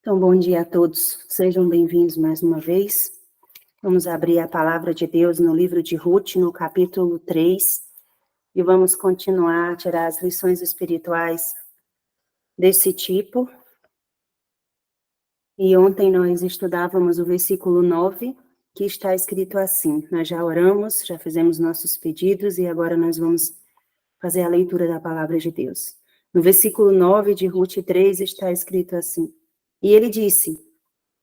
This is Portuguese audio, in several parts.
Então, bom dia a todos. Sejam bem-vindos mais uma vez. Vamos abrir a palavra de Deus no livro de Ruth, no capítulo 3, e vamos continuar a tirar as lições espirituais desse tipo. E ontem nós estudávamos o versículo 9, que está escrito assim: nós já oramos, já fizemos nossos pedidos e agora nós vamos fazer a leitura da palavra de Deus. No versículo 9 de Ruth 3 está escrito assim: e ele disse: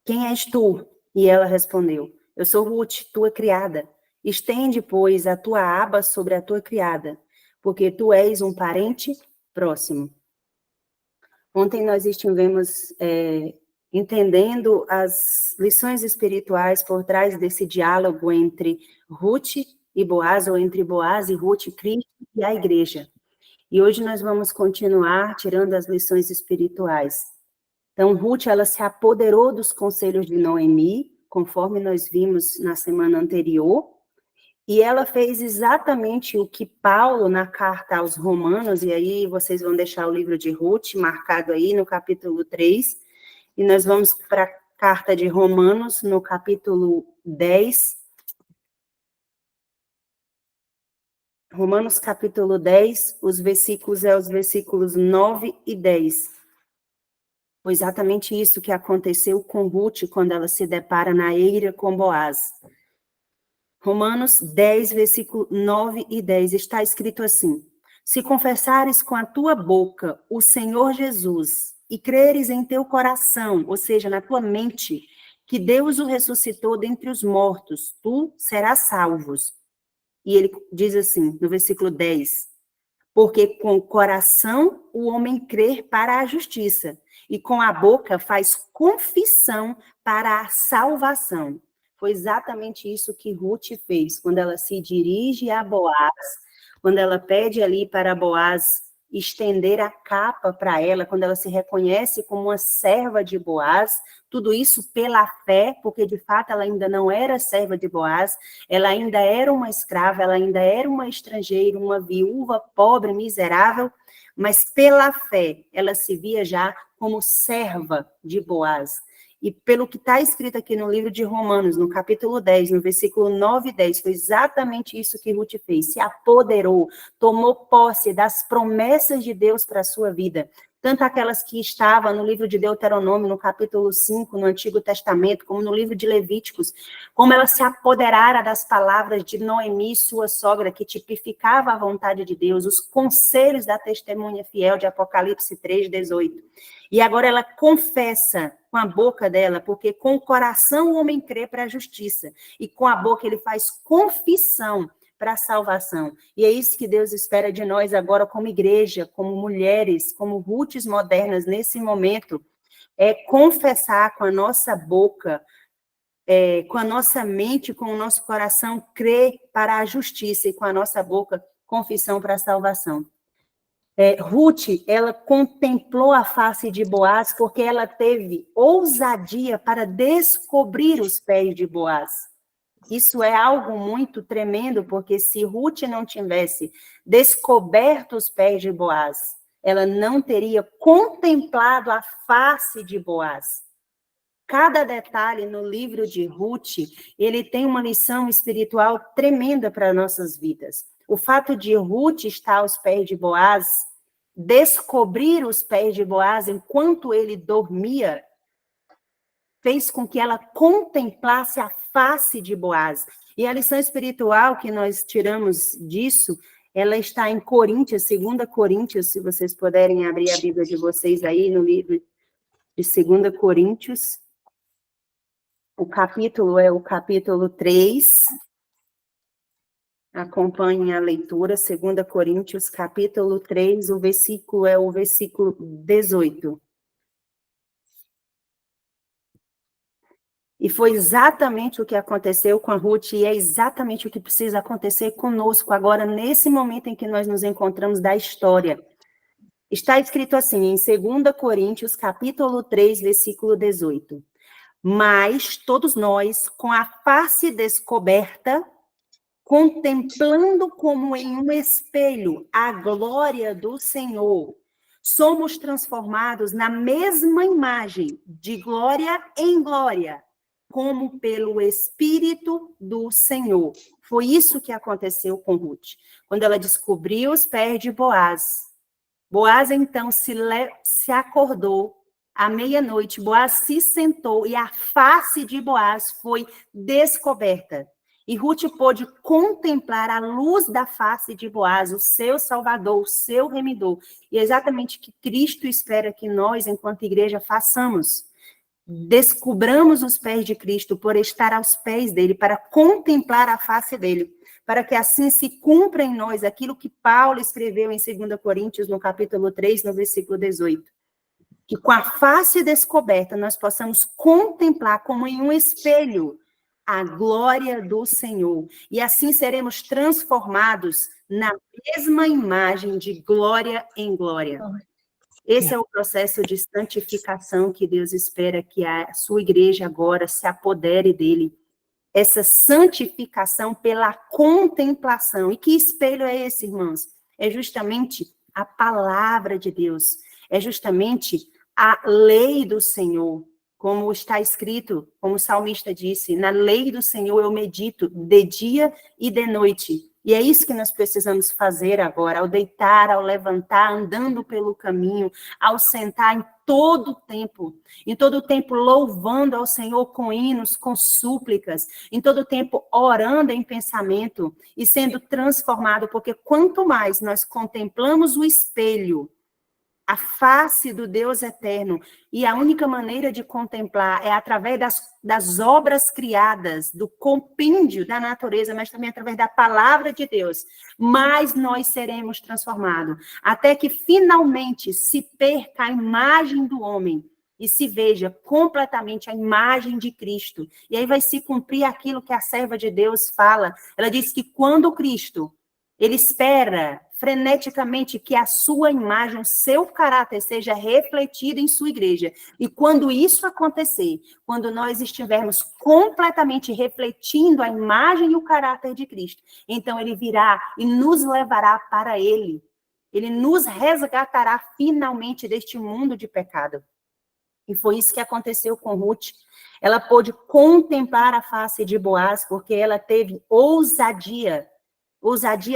quem és tu? E ela respondeu: eu sou Ruth, tua criada. Estende, pois, a tua aba sobre a tua criada, porque tu és um parente próximo. Ontem nós estivemos entendendo as lições espirituais por trás desse diálogo entre Ruth e Boaz, ou entre Boaz e Ruth, Cristo e a igreja. E hoje nós vamos continuar tirando as lições espirituais. Então, Ruth, ela se apoderou dos conselhos de Noemi, conforme nós vimos na semana anterior, e ela fez exatamente o que Paulo, na carta aos Romanos, e aí vocês vão deixar o livro de Ruth marcado aí no capítulo 3, e nós vamos para a carta de Romanos, no capítulo 10. Romanos capítulo 10, os versículos 9 e 10. Foi exatamente isso que aconteceu com Ruth quando ela se depara na eira com Boaz. Romanos 10, versículo 9 e 10, está escrito assim: se confessares com a tua boca o Senhor Jesus e creres em teu coração, ou seja, na tua mente, que Deus o ressuscitou dentre os mortos, tu serás salvos. E ele diz assim, no versículo 10, porque com o coração o homem crê para a justiça, e com a boca faz confissão para a salvação. Foi exatamente isso que Ruth fez, quando ela se dirige a Boaz, quando ela pede ali para Boaz estender a capa para ela, quando ela se reconhece como uma serva de Boaz, tudo isso pela fé, porque de fato ela ainda não era serva de Boaz, ela ainda era uma escrava, ela ainda era uma estrangeira, uma viúva, pobre, miserável, mas pela fé ela se via já como serva de Boaz. E pelo que está escrito aqui no livro de Romanos, no capítulo 10, no versículo 9 e 10, foi exatamente isso que Ruth fez, se apoderou, tomou posse das promessas de Deus para a sua vida, tanto aquelas que estavam no livro de Deuteronômio, no capítulo 5, no Antigo Testamento, como no livro de Levíticos, como ela se apoderara das palavras de Noemi, sua sogra, que tipificava a vontade de Deus, os conselhos da testemunha fiel de Apocalipse 3, 18. E agora ela confessa com a boca dela, porque com o coração o homem crê para a justiça, e com a boca ele faz confissão para a salvação. E é isso que Deus espera de nós agora como igreja, como mulheres, como Ruths modernas nesse momento, é confessar com a nossa boca, com a nossa mente, com o nosso coração, crer para a justiça, e com a nossa boca, confissão para a salvação. Ruth, ela contemplou a face de Boaz porque ela teve ousadia para descobrir os pés de Boaz. Isso é algo muito tremendo, porque se Ruth não tivesse descoberto os pés de Boaz, ela não teria contemplado a face de Boaz. Cada detalhe no livro de Ruth, ele tem uma lição espiritual tremenda para nossas vidas. O fato de Ruth estar aos pés de Boaz, descobrir os pés de Boaz enquanto ele dormia, fez com que ela contemplasse a face de Boaz. E a lição espiritual que nós tiramos disso, ela está em Coríntios, 2 Coríntios, se vocês puderem abrir a Bíblia de vocês aí no livro de 2 Coríntios. O capítulo é o capítulo 3. Acompanhem a leitura, 2 Coríntios, capítulo 3, o versículo é o versículo 18. E foi exatamente o que aconteceu com a Ruth, e é exatamente o que precisa acontecer conosco agora, nesse momento em que nós nos encontramos da história. Está escrito assim, em 2 Coríntios, capítulo 3, versículo 18. Mas todos nós, com a face descoberta, contemplando como em um espelho a glória do Senhor, Somos transformados na mesma imagem, de glória em glória, como pelo Espírito do Senhor. Foi isso que aconteceu com Ruth. Quando ela descobriu os pés de Boaz, Boaz, então, se acordou à meia-noite, Boaz se sentou e a face de Boaz foi descoberta. E Ruth pôde contemplar a luz da face de Boaz, o seu Salvador, o seu Remidor. E é exatamente o que Cristo espera que nós, enquanto igreja, façamos. Descubramos os pés de Cristo por estar aos pés dele, para contemplar a face dele, para que assim se cumpra em nós aquilo que Paulo escreveu em 2 Coríntios, no capítulo 3, no versículo 18. Que com a face descoberta nós possamos contemplar como em um espelho a glória do Senhor. E assim seremos transformados na mesma imagem de glória em glória. Esse é o processo de santificação que Deus espera que a sua igreja agora se apodere dele. Essa santificação pela contemplação. E que espelho é esse, irmãos? É justamente a palavra de Deus. É justamente a lei do Senhor. Como está escrito, como o salmista disse, na lei do Senhor eu medito de dia e de noite. E é isso que nós precisamos fazer agora, ao deitar, ao levantar, andando pelo caminho, ao sentar em todo o tempo louvando ao Senhor com hinos, com súplicas, em todo o tempo orando em pensamento e sendo transformado, porque quanto mais nós contemplamos o espelho, a face do Deus eterno, e a única maneira de contemplar é através das obras criadas, do compêndio da natureza, mas também através da palavra de Deus, mais nós seremos transformados, até que finalmente se perca a imagem do homem e se veja completamente a imagem de Cristo. E aí vai se cumprir aquilo que a serva de Deus fala. Ela diz que quando Cristo, ele espera freneticamente que a sua imagem, o seu caráter seja refletido em sua igreja. E quando isso acontecer, quando nós estivermos completamente refletindo a imagem e o caráter de Cristo, então ele virá e nos levará para ele. Ele nos resgatará finalmente deste mundo de pecado. E foi isso que aconteceu com Ruth. Ela pôde contemplar a face de Boaz, porque ela teve ousadia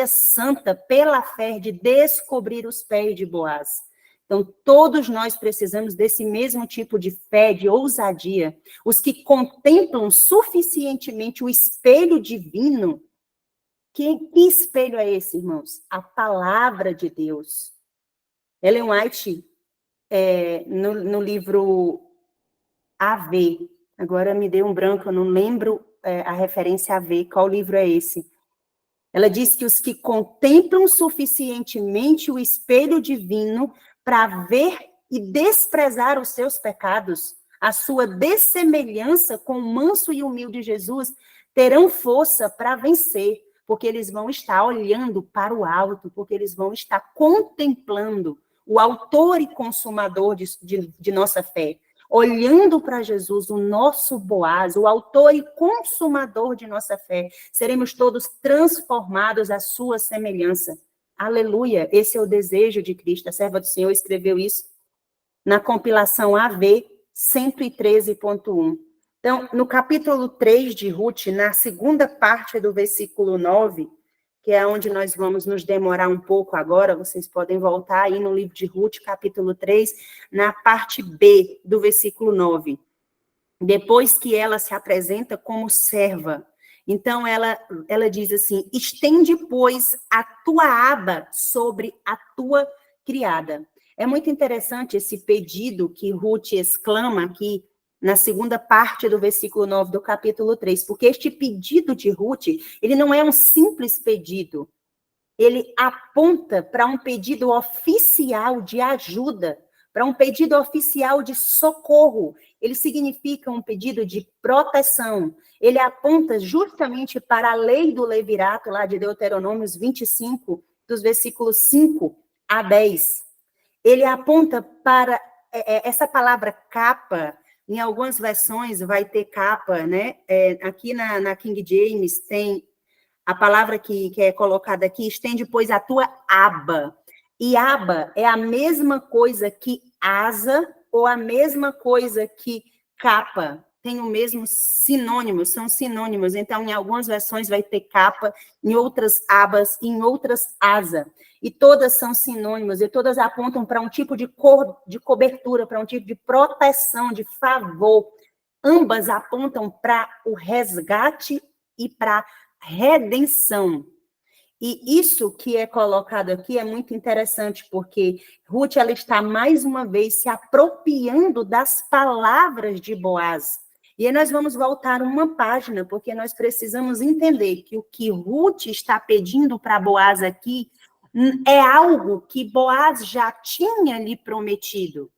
santa pela fé de descobrir os pés de Boaz. Então, todos nós precisamos desse mesmo tipo de fé, de ousadia. Os que contemplam suficientemente o espelho divino. Que espelho é esse, irmãos? A palavra de Deus. Ellen White, no livro AV, agora me deu um branco, eu não lembro a referência AV, qual livro é esse? Ela diz que os que contemplam suficientemente o espelho divino para ver e desprezar os seus pecados, a sua dessemelhança com o manso e humilde Jesus, terão força para vencer, porque eles vão estar olhando para o alto, porque eles vão estar contemplando o autor e consumador de nossa fé. Olhando para Jesus, o nosso Boaz, o autor e consumador de nossa fé, seremos todos transformados à sua semelhança. Aleluia, esse é o desejo de Cristo. A serva do Senhor escreveu isso na compilação AV 113.1. Então, no capítulo 3 de Ruth, na segunda parte do versículo 9, que é onde nós vamos nos demorar um pouco agora, vocês podem voltar aí no livro de Ruth, capítulo 3, na parte B do versículo 9. Depois que ela se apresenta como serva, então ela diz assim, estende, pois, a tua aba sobre a tua criada. É muito interessante esse pedido que Ruth exclama aqui, na segunda parte do versículo 9 do capítulo 3, porque este pedido de Ruth, ele não é um simples pedido, ele aponta para um pedido oficial de ajuda, para um pedido oficial de socorro, ele significa um pedido de proteção, ele aponta justamente para a lei do levirato, lá de Deuteronômios 25, dos versículos 5 a 10. Ele aponta para essa palavra capa. Em algumas versões vai ter capa, né? Aqui na King James tem a palavra que é colocada aqui, estende, pois, a tua aba. E aba é a mesma coisa que asa ou a mesma coisa que capa. Tem o mesmo sinônimo, são sinônimos. Então, em algumas versões vai ter capa, em outras abas, em outras asa. E todas são sinônimos, e todas apontam para um tipo de cobertura, para um tipo de proteção, de favor. Ambas apontam para o resgate e para a redenção. E isso que é colocado aqui é muito interessante, porque Ruth ela está mais uma vez se apropriando das palavras de Boaz. E aí nós vamos voltar uma página, porque nós precisamos entender que o que Ruth está pedindo para Boaz aqui é algo que Boaz já tinha lhe prometido.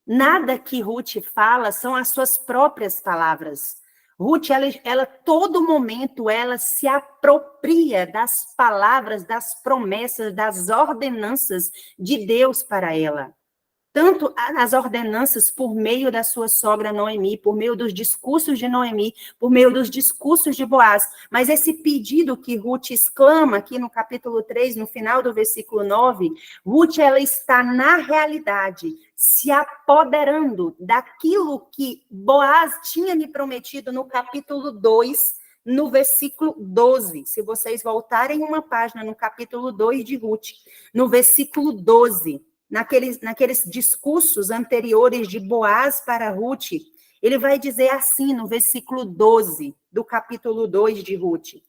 Nada que Ruth fala são as suas próprias palavras. Ruth, ela todo momento, ela se apropria das palavras, das promessas, das ordenanças de Deus para ela. Tanto as ordenanças por meio da sua sogra Noemi, por meio dos discursos de Noemi, por meio dos discursos de Boaz. Mas esse pedido que Ruth exclama aqui no capítulo 3, no final do versículo 9, Ruth, ela está na realidade se apoderando daquilo que Boaz tinha lhe prometido no capítulo 2, no versículo 12. Se vocês voltarem uma página no capítulo 2 de Ruth, no versículo 12, naqueles discursos anteriores de Boaz para Ruth, ele vai dizer assim no versículo 12 do capítulo 2 de Ruth: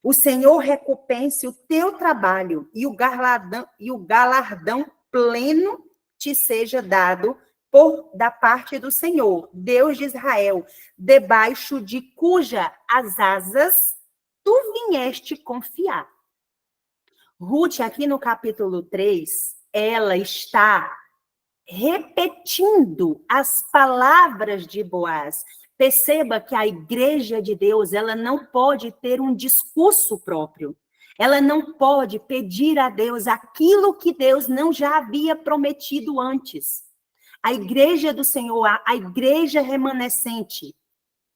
o Senhor recompense o teu trabalho e o galardão pleno te seja dado da parte do Senhor, Deus de Israel, debaixo de cuja as asas tu vieste confiar. Ruth, aqui no capítulo 3, ela está repetindo as palavras de Boaz. Perceba que a igreja de Deus, ela não pode ter um discurso próprio. Ela não pode pedir a Deus aquilo que Deus não já havia prometido antes. A igreja do Senhor, a igreja remanescente,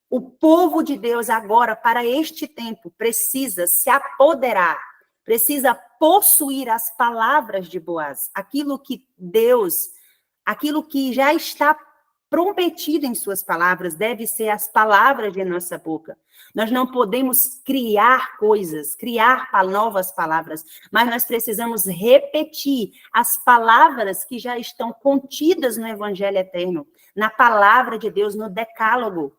o povo de Deus agora, para este tempo, precisa se apoderar, precisa possuir as palavras de Boaz, aquilo que Deus, aquilo que já está prometido em suas palavras, deve ser as palavras de nossa boca. Nós não podemos criar coisas, criar novas palavras, mas nós precisamos repetir as palavras que já estão contidas no Evangelho Eterno, na palavra de Deus, no Decálogo.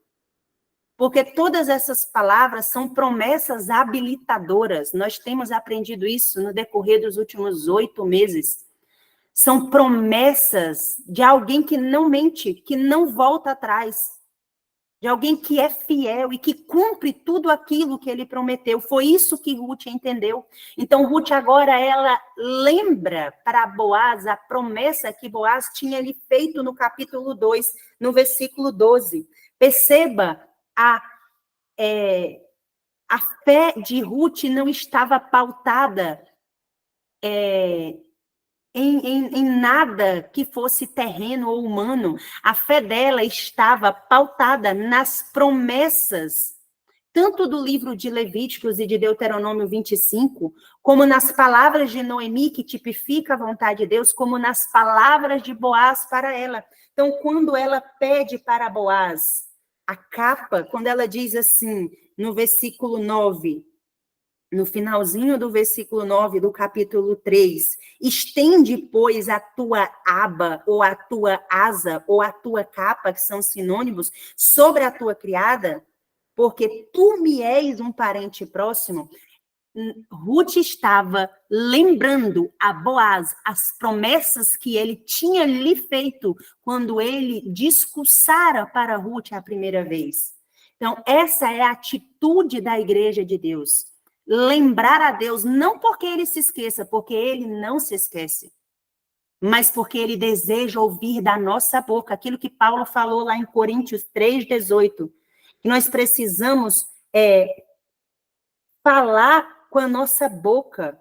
Porque todas essas palavras são promessas habilitadoras. Nós temos aprendido isso no decorrer dos últimos 8 meses. São promessas de alguém que não mente, que não volta atrás. De alguém que é fiel e que cumpre tudo aquilo que ele prometeu. Foi isso que Ruth entendeu. Então, Ruth agora, ela lembra para Boaz a promessa que Boaz tinha lhe feito no capítulo 2, no versículo 12. Perceba, a fé de Ruth não estava pautada em nada que fosse terreno ou humano. A fé dela estava pautada nas promessas, tanto do livro de Levíticos e de Deuteronômio 25, como nas palavras de Noemi, que tipifica a vontade de Deus, como nas palavras de Boaz para ela. Então, quando ela pede para Boaz a capa, quando ela diz assim, no versículo 9, no finalzinho do versículo 9 do capítulo 3, estende, pois, a tua aba, ou a tua asa, ou a tua capa, que são sinônimos, sobre a tua criada, porque tu me és um parente próximo. Ruth estava lembrando a Boaz as promessas que ele tinha lhe feito quando ele discursara para Ruth a primeira vez. Então, essa é a atitude da igreja de Deus. Lembrar a Deus, não porque ele se esqueça, porque ele não se esquece, mas porque ele deseja ouvir da nossa boca aquilo que Paulo falou lá em Coríntios 3:18, que nós precisamos falar com a nossa boca,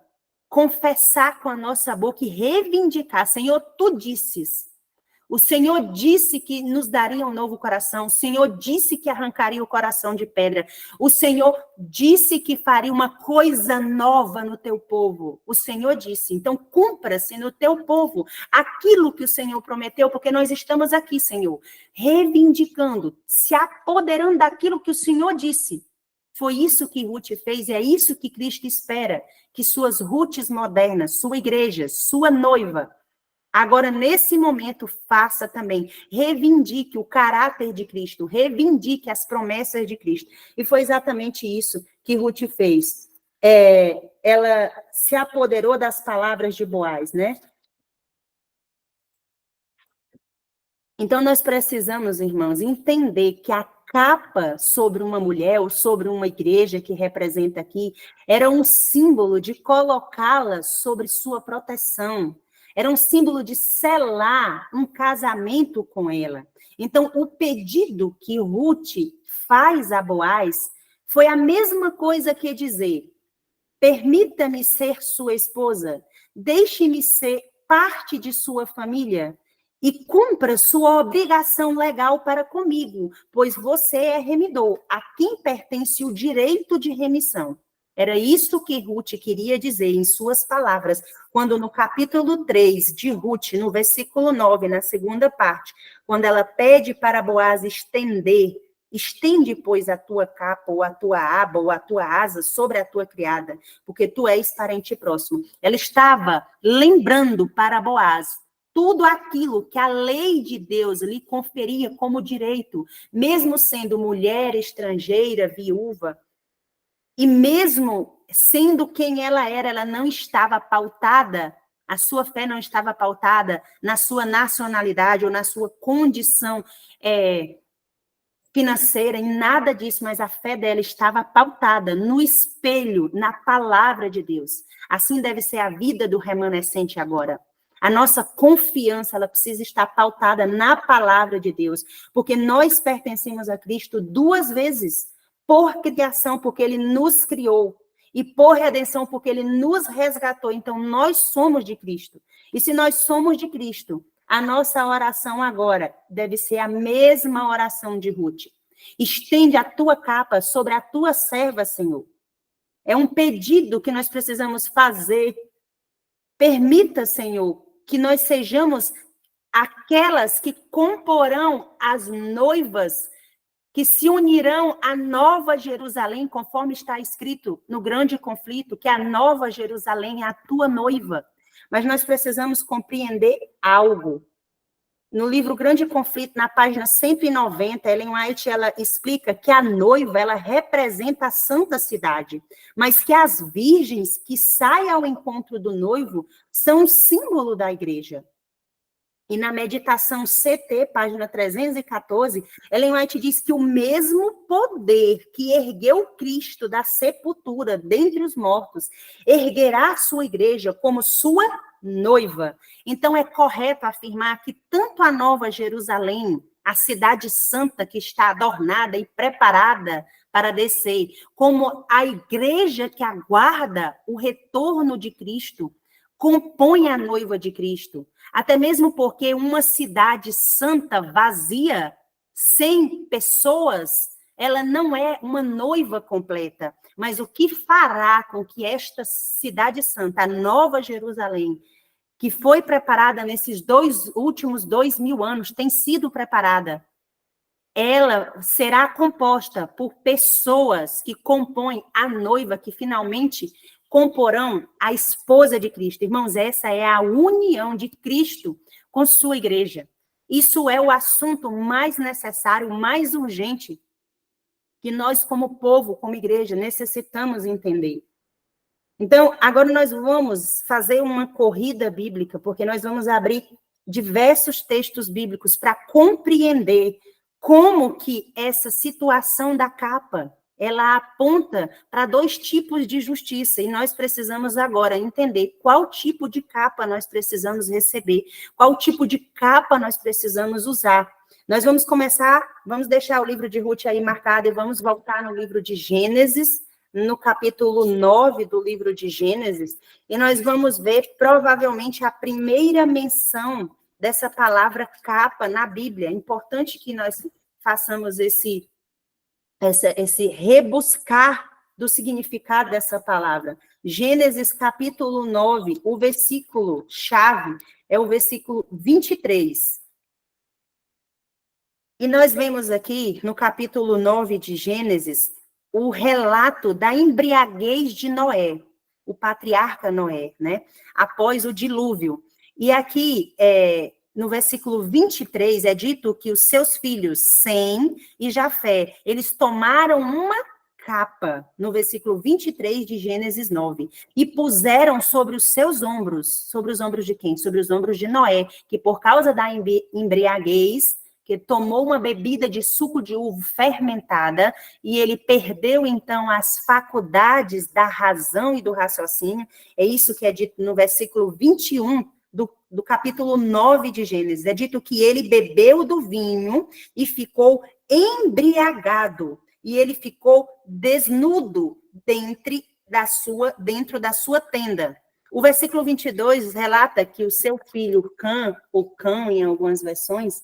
confessar com a nossa boca e reivindicar. Senhor, tu disses. O Senhor disse que nos daria um novo coração. O Senhor disse que arrancaria o coração de pedra. O Senhor disse que faria uma coisa nova no teu povo. O Senhor disse. Então, cumpra-se no teu povo aquilo que o Senhor prometeu, porque nós estamos aqui, Senhor, reivindicando, se apoderando daquilo que o Senhor disse. Foi isso que Ruth fez e é isso que Cristo espera, que suas Ruths modernas, sua igreja, sua noiva, agora, nesse momento, faça também. Reivindique o caráter de Cristo. Reivindique as promessas de Cristo. E foi exatamente isso que Ruth fez. Ela se apoderou das palavras de Boaz, né? Então, nós precisamos, irmãos, entender que a capa sobre uma mulher ou sobre uma igreja que representa aqui era um símbolo de colocá-la sobre sua proteção. Era um símbolo de selar um casamento com ela. Então, o pedido que Ruth faz a Boaz foi a mesma coisa que dizer: permita-me ser sua esposa, deixe-me ser parte de sua família e cumpra sua obrigação legal para comigo, pois você é remidor, a quem pertence o direito de remissão. Era isso que Ruth queria dizer em suas palavras, quando no capítulo 3 de Ruth, no versículo 9, na segunda parte, quando ela pede para Boaz estende, pois, a tua capa, ou a tua aba, ou a tua asa sobre a tua criada, porque tu és parente próximo. Ela estava lembrando para Boaz tudo aquilo que a lei de Deus lhe conferia como direito, mesmo sendo mulher estrangeira, viúva, e mesmo sendo quem ela não estava pautada, a sua fé não estava pautada na sua nacionalidade ou na sua condição financeira, em nada disso, mas a fé dela estava pautada no espelho, na palavra de Deus. Assim deve ser a vida do remanescente agora. A nossa confiança, ela precisa estar pautada na palavra de Deus, porque nós pertencemos a Cristo duas vezes, por criação, porque ele nos criou, e por redenção, porque ele nos resgatou. Então, nós somos de Cristo. E se nós somos de Cristo, a nossa oração agora deve ser a mesma oração de Ruth. Estende a tua capa sobre a tua serva, Senhor. É um pedido que nós precisamos fazer. Permita, Senhor, que nós sejamos aquelas que comporão as noivas, que se unirão à nova Jerusalém, conforme está escrito no grande conflito, que a nova Jerusalém é a tua noiva. Mas nós precisamos compreender algo. No livro Grande Conflito, na página 190, Ellen White, ela explica que a noiva, ela representa a santa cidade, mas que as virgens que saem ao encontro do noivo são um símbolo da igreja. E na meditação CT, página 314, Ellen White diz que o mesmo poder que ergueu Cristo da sepultura dentre os mortos, erguerá a sua igreja como sua noiva. Então é correto afirmar que tanto a Nova Jerusalém, a cidade santa que está adornada e preparada para descer, como a igreja que aguarda o retorno de Cristo, compõe a noiva de Cristo. Até mesmo porque uma cidade santa, vazia, sem pessoas, ela não é uma noiva completa. Mas o que fará com que esta cidade santa, a Nova Jerusalém, que foi preparada nesses últimos 2000 anos, tem sido preparada, ela será composta por pessoas que compõem a noiva, que finalmente comporão a esposa de Cristo. Irmãos, essa é a união de Cristo com sua igreja. Isso é o assunto mais necessário, mais urgente, que nós, como povo, como igreja, necessitamos entender. Então, agora nós vamos fazer uma corrida bíblica, porque nós vamos abrir diversos textos bíblicos para compreender como que essa situação da capa, ela aponta para dois tipos de justiça, e nós precisamos agora entender qual tipo de capa nós precisamos receber, qual tipo de capa nós precisamos usar. Nós vamos começar, vamos deixar o livro de Ruth aí marcado e vamos voltar no livro de Gênesis, no capítulo 9 do livro de Gênesis, e nós vamos ver provavelmente a primeira menção dessa palavra capa na Bíblia. É importante que nós façamos esse rebuscar do significado dessa palavra. Gênesis capítulo 9, o versículo chave é o versículo 23. E nós vemos aqui, no capítulo 9 de Gênesis, o relato da embriaguez de Noé, o patriarca Noé, né? Após o dilúvio. E aqui, no versículo 23, é dito que os seus filhos, Sem e Jafé, eles tomaram uma capa, no versículo 23 de Gênesis 9, e puseram sobre os seus ombros. Sobre os ombros de quem? Sobre os ombros de Noé, que por causa da embriaguez, que tomou uma bebida de suco de uva fermentada, e ele perdeu, então, as faculdades da razão e do raciocínio. É isso que é dito no versículo 21 do capítulo 9 de Gênesis. É dito que ele bebeu do vinho e ficou embriagado, e ele ficou desnudo dentro da sua tenda. O versículo 22 relata que o seu filho Cã, ou Cão em algumas versões,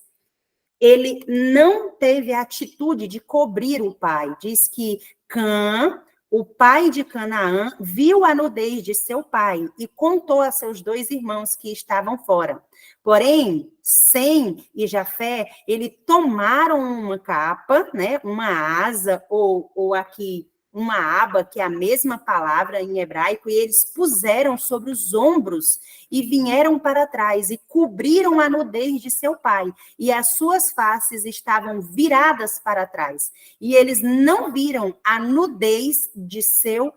ele não teve a atitude de cobrir o pai. Diz que Cã, o pai de Canaã, viu a nudez de seu pai e contou a seus 2 irmãos que estavam fora. Porém, Sem e Jafé, ele tomaram uma capa, né, uma asa, ou aqui uma aba, que é a mesma palavra em hebraico, e eles puseram sobre os ombros e vieram para trás e cobriram a nudez de seu pai, e as suas faces estavam viradas para trás, e eles não viram a nudez de seu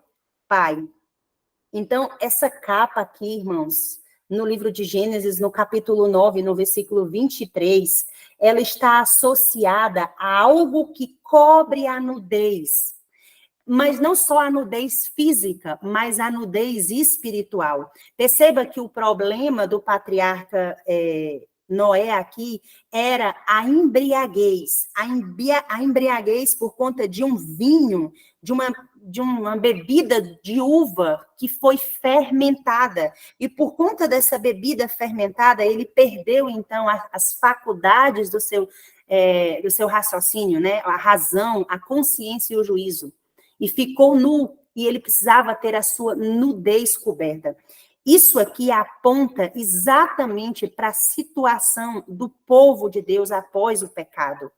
pai. Então, essa capa aqui, irmãos, no livro de Gênesis, no capítulo 9, no versículo 23, ela está associada a algo que cobre a nudez. Mas não só a nudez física, mas a nudez espiritual. Perceba que o problema do patriarca Noé aqui era a embriaguez. A embriaguez por conta de um vinho, de uma bebida de uva que foi fermentada. E por conta dessa bebida fermentada, ele perdeu, então, as faculdades do seu raciocínio, né? A razão, a consciência e o juízo. E ficou nu, e ele precisava ter a sua nudez coberta. Isso aqui aponta exatamente para a situação do povo de Deus após o pecado.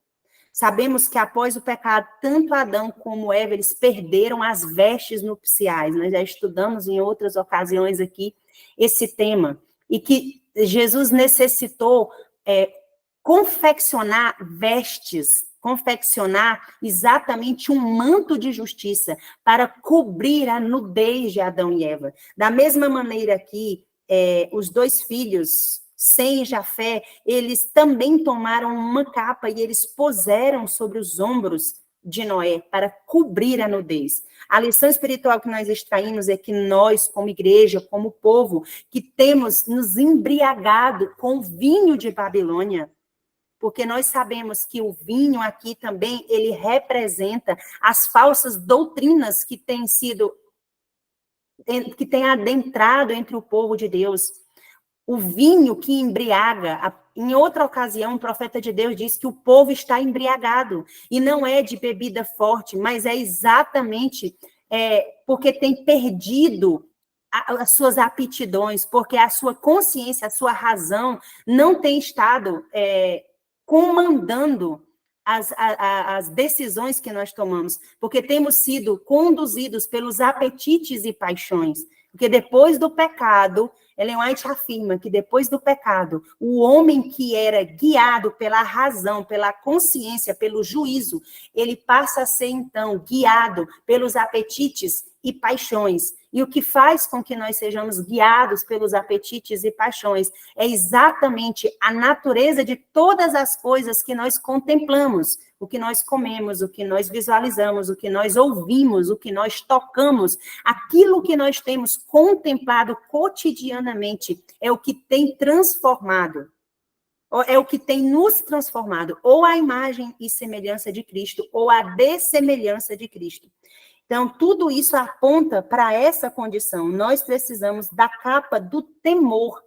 Sabemos que após o pecado, tanto Adão como Eva, eles perderam as vestes nupciais. Nós já estudamos em outras ocasiões aqui esse tema. E que Jesus necessitou confeccionar vestes, confeccionar exatamente um manto de justiça para cobrir a nudez de Adão e Eva. Da mesma maneira que os 2 filhos, Sem e Jafé, eles também tomaram uma capa e eles puseram sobre os ombros de Noé para cobrir a nudez. A lição espiritual que nós extraímos é que nós, como igreja, como povo, que temos nos embriagado com o vinho de Babilônia, porque nós sabemos que o vinho aqui também, ele representa as falsas doutrinas que têm adentrado entre o povo de Deus. O vinho que embriaga, em outra ocasião, um profeta de Deus disse que o povo está embriagado, e não é de bebida forte, mas é exatamente porque tem perdido as suas aptidões, porque a sua consciência, a sua razão não tem estado comandando as decisões que nós tomamos, porque temos sido conduzidos pelos apetites e paixões. Porque depois do pecado, Ellen White afirma que depois do pecado, o homem que era guiado pela razão, pela consciência, pelo juízo, ele passa a ser, então, guiado pelos apetites e paixões. E o que faz com que nós sejamos guiados pelos apetites e paixões é exatamente a natureza de todas as coisas que nós contemplamos, o que nós comemos, o que nós visualizamos, o que nós ouvimos, o que nós tocamos, aquilo que nós temos contemplado cotidianamente é o que tem transformado, é o que tem nos transformado, ou a imagem e semelhança de Cristo, ou a dessemelhança de Cristo. Então, tudo isso aponta para essa condição. Nós precisamos da capa do temor.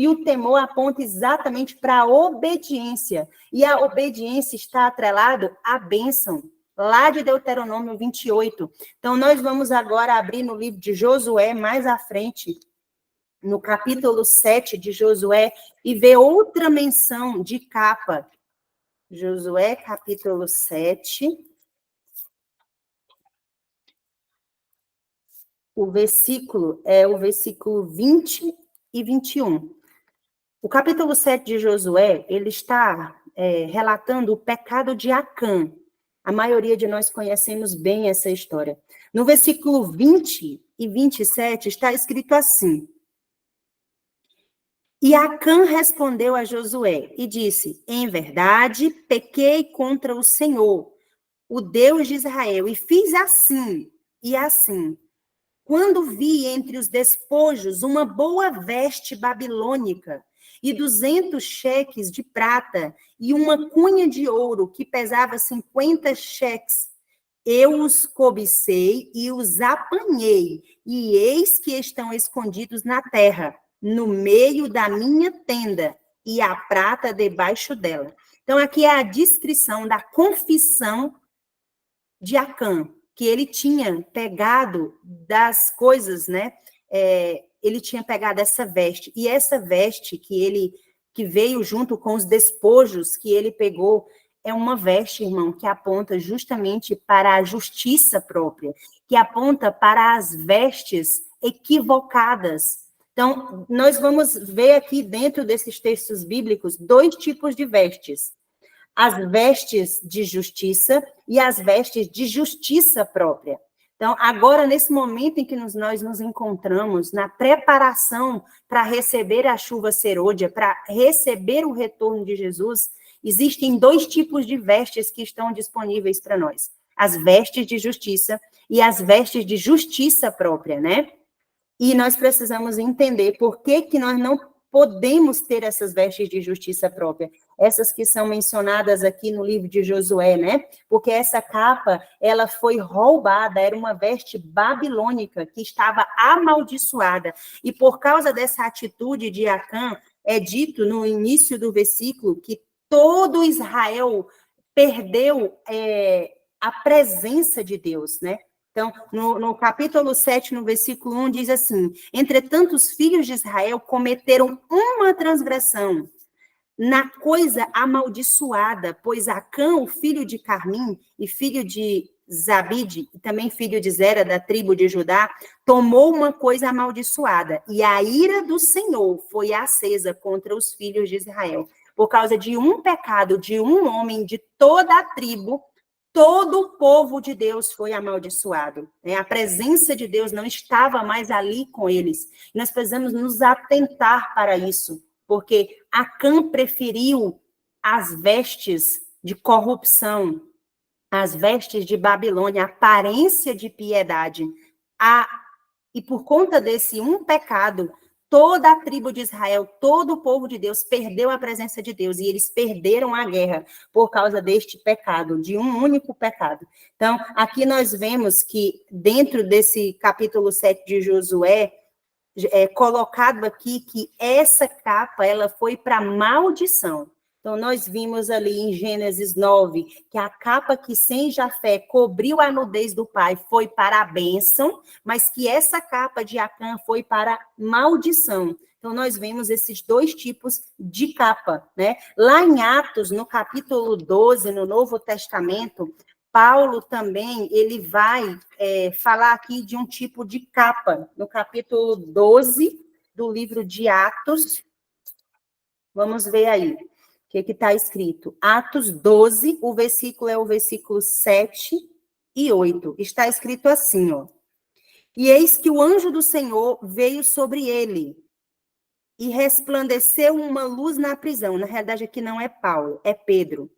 E o temor aponta exatamente para a obediência. E a obediência está atrelado à bênção, lá de Deuteronômio 28. Então, nós vamos agora abrir no livro de Josué, mais à frente, no capítulo 7 de Josué, e ver outra menção de capa. Josué, capítulo 7. O versículo é o versículo 20 e 21. O capítulo 7 de Josué, ele está relatando o pecado de Acã. A maioria de nós conhecemos bem essa história. No versículo 20 e 27 está escrito assim: E Acã respondeu a Josué e disse: Em verdade, pequei contra o Senhor, o Deus de Israel, e fiz assim e assim. Quando vi entre os despojos uma boa veste babilônica e 200 cheques de prata e uma cunha de ouro que pesava 50 cheques, eu os cobicei e os apanhei, e eis que estão escondidos na terra, no meio da minha tenda, e a prata debaixo dela. Então, aqui é a descrição da confissão de Acã, que ele tinha pegado das coisas, né? Ele tinha pegado essa veste, e essa veste que veio junto com os despojos que ele pegou, é uma veste, irmão, que aponta justamente para a justiça própria, que aponta para as vestes equivocadas. Então, nós vamos ver aqui dentro desses textos bíblicos 2 tipos de vestes: as vestes de justiça e as vestes de justiça própria. Então, agora, nesse momento em que nós nos encontramos, na preparação para receber a chuva serôdia, para receber o retorno de Jesus, existem 2 tipos de vestes que estão disponíveis para nós: as vestes de justiça e as vestes de justiça própria, né? E nós precisamos entender por que nós não podemos ter essas vestes de justiça própria, essas que são mencionadas aqui no livro de Josué, né? Porque essa capa, ela foi roubada, era uma veste babilônica que estava amaldiçoada. E por causa dessa atitude de Acã, é dito no início do versículo que todo Israel perdeu a presença de Deus, né? Então, no capítulo 7, no versículo 1, diz assim: Entretanto, os filhos de Israel cometeram uma transgressão na coisa amaldiçoada, pois Acã, o filho de Carmim e filho de Zabide, e também filho de Zera, da tribo de Judá, tomou uma coisa amaldiçoada, e a ira do Senhor foi acesa contra os filhos de Israel. Por causa de um pecado de um homem de toda a tribo, todo o povo de Deus foi amaldiçoado. Né? A presença de Deus não estava mais ali com eles. Nós precisamos nos atentar para isso, porque Acã preferiu as vestes de corrupção, as vestes de Babilônia, a aparência de piedade. E por conta desse um pecado, toda a tribo de Israel, todo o povo de Deus perdeu a presença de Deus, e eles perderam a guerra por causa deste pecado, de um único pecado. Então, aqui nós vemos que dentro desse capítulo 7 de Josué, é colocado aqui que essa capa, ela foi para maldição. Então, nós vimos ali em Gênesis 9, que a capa que sem Jafé cobriu a nudez do pai foi para a bênção, mas que essa capa de Acã foi para maldição. Então, nós vemos esses 2 tipos de capa, né? Lá em Atos, no capítulo 12, no Novo Testamento, Paulo também, ele vai falar aqui de um tipo de capa, no capítulo 12 do livro de Atos. Vamos ver aí o que está escrito. Atos 12, o versículo é o versículo 7 e 8. Está escrito assim, ó. E eis que o anjo do Senhor veio sobre ele, e resplandeceu uma luz na prisão. Na realidade, aqui não é Paulo, é Pedro.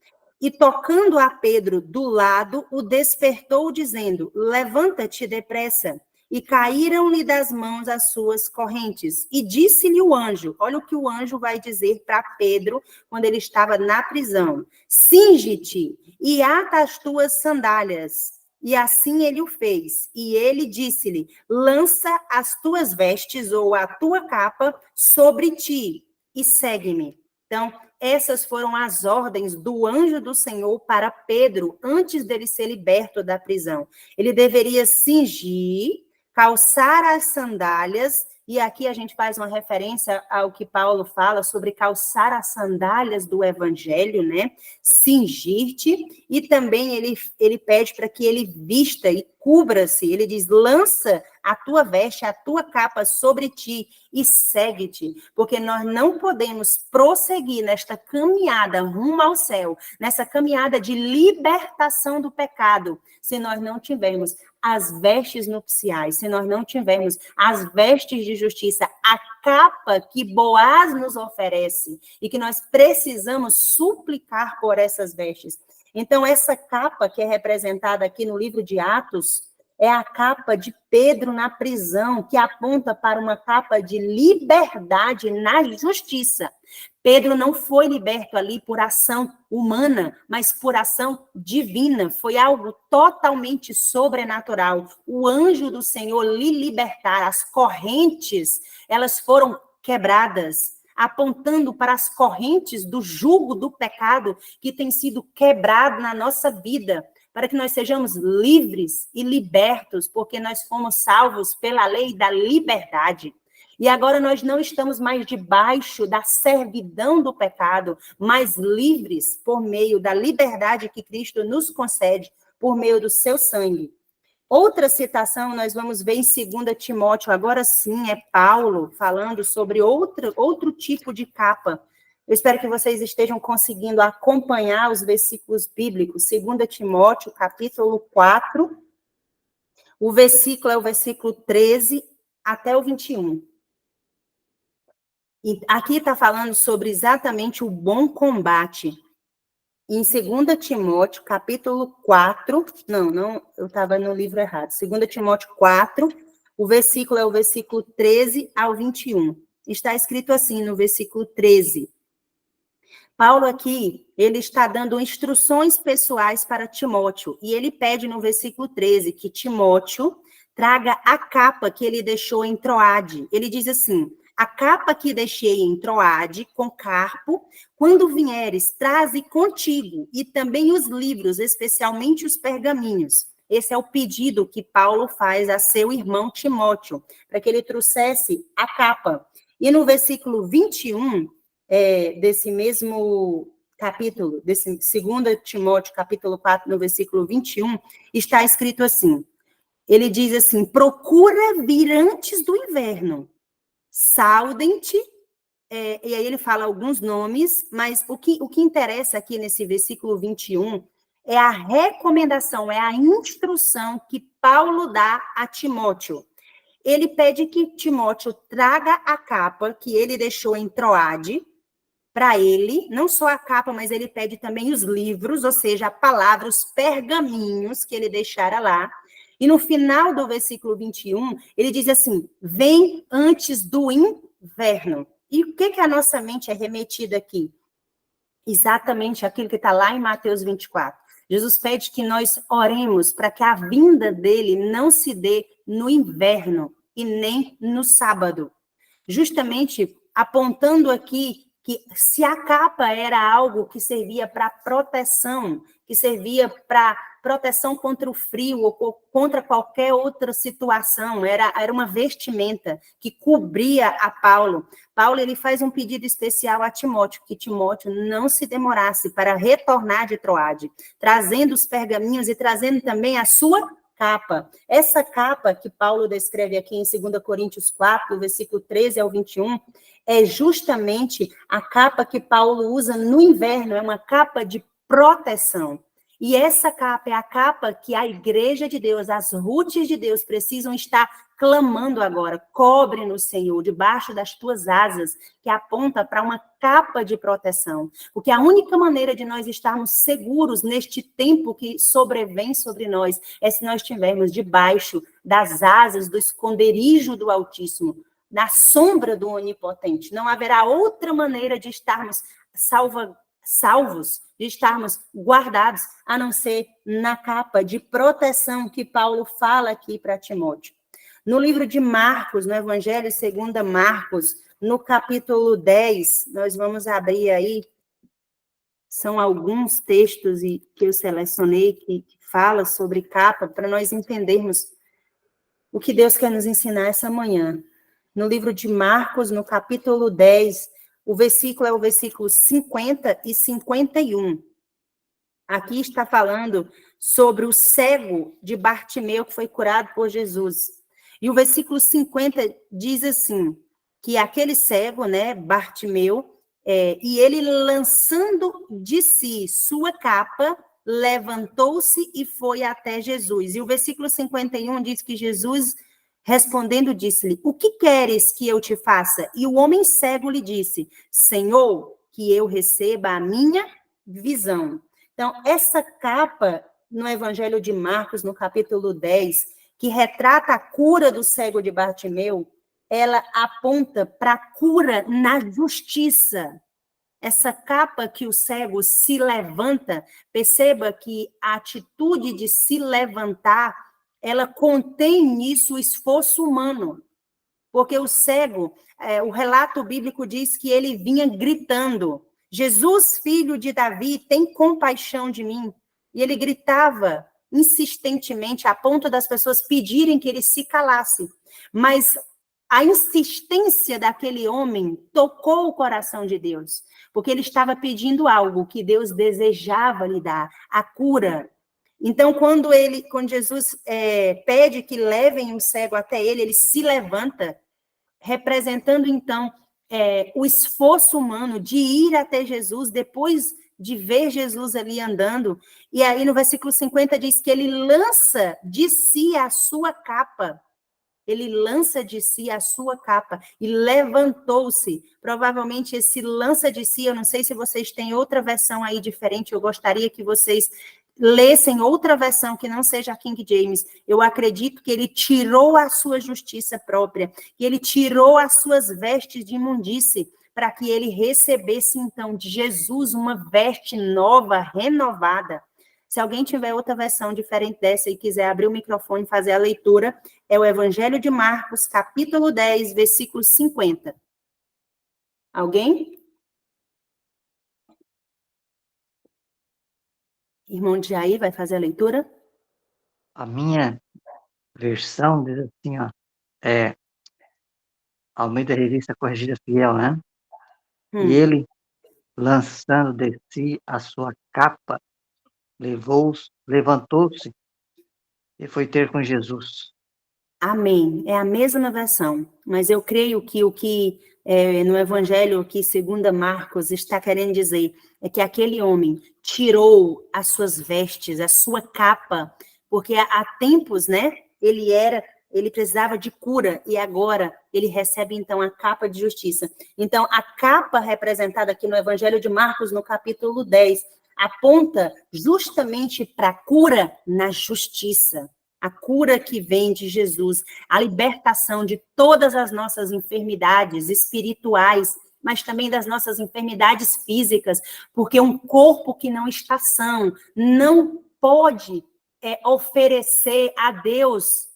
E tocando a Pedro do lado, o despertou, dizendo: Levanta-te depressa. E caíram-lhe das mãos as suas correntes. E disse-lhe o anjo, olha o que o anjo vai dizer para Pedro quando ele estava na prisão: Cinge-te e ata as tuas sandálias. E assim ele o fez. E ele disse-lhe: Lança as tuas vestes ou a tua capa sobre ti. e segue-me. Então, essas foram as ordens do anjo do Senhor para Pedro, antes dele ser liberto da prisão. Ele deveria cingir, calçar as sandálias, e aqui a gente faz uma referência ao que Paulo fala sobre calçar as sandálias do evangelho, né? Cingir-te, e também ele pede para que ele vista e cubra-se. Ele diz, lança a tua veste, a tua capa sobre ti e segue-te, porque nós não podemos prosseguir nesta caminhada rumo ao céu, nessa caminhada de libertação do pecado, se nós não tivermos as vestes nupciais, se nós não tivermos as vestes de justiça, a capa que Boaz nos oferece e que nós precisamos suplicar por essas vestes. Então, essa capa que é representada aqui no livro de Atos é a capa de Pedro na prisão, que aponta para uma capa de liberdade na justiça. Pedro não foi liberto ali por ação humana, mas por ação divina. Foi algo totalmente sobrenatural. O anjo do Senhor lhe libertar. As correntes, elas foram quebradas, apontando para as correntes do jugo do pecado que tem sido quebrado na nossa vida, para que nós sejamos livres e libertos, porque nós fomos salvos pela lei da liberdade. E agora nós não estamos mais debaixo da servidão do pecado, mas livres por meio da liberdade que Cristo nos concede, por meio do seu sangue. Outra citação nós vamos ver em 2 Timóteo, agora sim, é Paulo falando sobre outro tipo de capa. Eu espero que vocês estejam conseguindo acompanhar os versículos bíblicos. 2 Timóteo, capítulo 4, o versículo é o versículo 13 até o 21. E aqui está falando sobre exatamente o bom combate. Em 2 Timóteo, capítulo 4, não, eu estava no livro errado. 2 Timóteo 4, o versículo é o versículo 13 ao 21. Está escrito assim no versículo 13. Paulo aqui, ele está dando instruções pessoais para Timóteo, e ele pede no versículo 13 que Timóteo traga a capa que ele deixou em Troade. Ele diz assim, a capa que deixei em Troade, com Carpo, quando vieres, traze contigo, e também os livros, especialmente os pergaminhos. Esse é o pedido que Paulo faz a seu irmão Timóteo, para que ele trouxesse a capa. E no versículo 21, desse mesmo capítulo, desse 2 Timóteo, capítulo 4, no versículo 21, está escrito assim, ele diz assim, procura vir antes do inverno, saudem-te, e aí ele fala alguns nomes, mas o que interessa aqui nesse versículo 21 é a recomendação, é a instrução que Paulo dá a Timóteo. Ele pede que Timóteo traga a capa que ele deixou em Troade, para ele, não só a capa, mas ele pede também os livros, ou seja, a palavra, os pergaminhos que ele deixara lá. E no final do versículo 21, ele diz assim, vem antes do inverno. E o que a nossa mente é remetida aqui? Exatamente aquilo que está lá em Mateus 24. Jesus pede que nós oremos para que a vinda dele não se dê no inverno e nem no sábado. Justamente apontando aqui que se a capa era algo que servia para proteção, que servia para proteção contra o frio ou contra qualquer outra situação, era uma vestimenta que cobria a Paulo. Paulo ele faz um pedido especial a Timóteo, que Timóteo não se demorasse para retornar de Troade, trazendo os pergaminhos e trazendo também a sua capa. Essa capa que Paulo descreve aqui em 2 Coríntios 4, versículo 13 ao 21, é justamente a capa que Paulo usa no inverno, é uma capa de proteção. E essa capa é a capa que a igreja de Deus, as rutes de Deus precisam estar clamando agora. Cobre-nos, Senhor, debaixo das tuas asas, que aponta para uma capa de proteção. Porque a única maneira de nós estarmos seguros neste tempo que sobrevém sobre nós é se nós estivermos debaixo das asas do esconderijo do Altíssimo, na sombra do Onipotente. Não haverá outra maneira de estarmos salvos, de estarmos guardados, a não ser na capa de proteção que Paulo fala aqui para Timóteo. No livro de Marcos, no Evangelho segundo Marcos, no capítulo 10, nós vamos abrir aí, são alguns textos que eu selecionei que fala sobre capa, para nós entendermos o que Deus quer nos ensinar essa manhã. No livro de Marcos, no capítulo 10, o versículo é o versículo 50 e 51. Aqui está falando sobre o cego de Bartimeu que foi curado por Jesus. E o versículo 50 diz assim, que aquele cego, né, Bartimeu, e ele lançando de si sua capa, levantou-se e foi até Jesus. E o versículo 51 diz que Jesus, respondendo, disse-lhe, o que queres que eu te faça? E o homem cego lhe disse, Senhor, que eu receba a minha visão. Então, essa capa no Evangelho de Marcos, no capítulo 10, que retrata a cura do cego de Bartimeu, ela aponta para a cura na justiça. Essa capa que o cego se levanta, perceba que a atitude de se levantar, ela contém nisso o esforço humano. Porque o cego, o relato bíblico diz que ele vinha gritando, Jesus, filho de Davi, tem compaixão de mim. E ele gritava insistentemente, a ponto das pessoas pedirem que ele se calasse. Mas a insistência daquele homem tocou o coração de Deus, porque ele estava pedindo algo que Deus desejava lhe dar, a cura. Então, quando Jesus pede que levem o cego até ele se levanta, representando, então, o esforço humano de ir até Jesus, depois de ver Jesus ali andando. E aí, no versículo 50, diz que ele lança de si a sua capa. Ele lança de si a sua capa e levantou-se. Provavelmente esse lança de si, eu não sei se vocês têm outra versão aí diferente, eu gostaria que vocês lessem outra versão que não seja a King James. Eu acredito que ele tirou a sua justiça própria, que ele tirou as suas vestes de imundície, para que ele recebesse, então, de Jesus uma veste nova, renovada. Se alguém tiver outra versão diferente dessa e quiser abrir o microfone e fazer a leitura, é o Evangelho de Marcos, capítulo 10, versículo 50. Alguém? Irmão Jair vai fazer a leitura? A minha versão diz assim, ó, Almeida Revista Corrigida Fiel, né? E ele, lançando de si a sua capa, levantou-se e foi ter com Jesus. Amém. É a mesma versão, mas eu creio que o que no Evangelho que segundo Marcos está querendo dizer é que aquele homem tirou as suas vestes, a sua capa, porque há tempos, né, ele precisava de cura e agora ele recebe então a capa de justiça. Então, a capa representada aqui no Evangelho de Marcos, no capítulo 10, aponta justamente para a cura na justiça. A cura que vem de Jesus, a libertação de todas as nossas enfermidades espirituais, mas também das nossas enfermidades físicas, porque um corpo que não está são não pode oferecer a Deus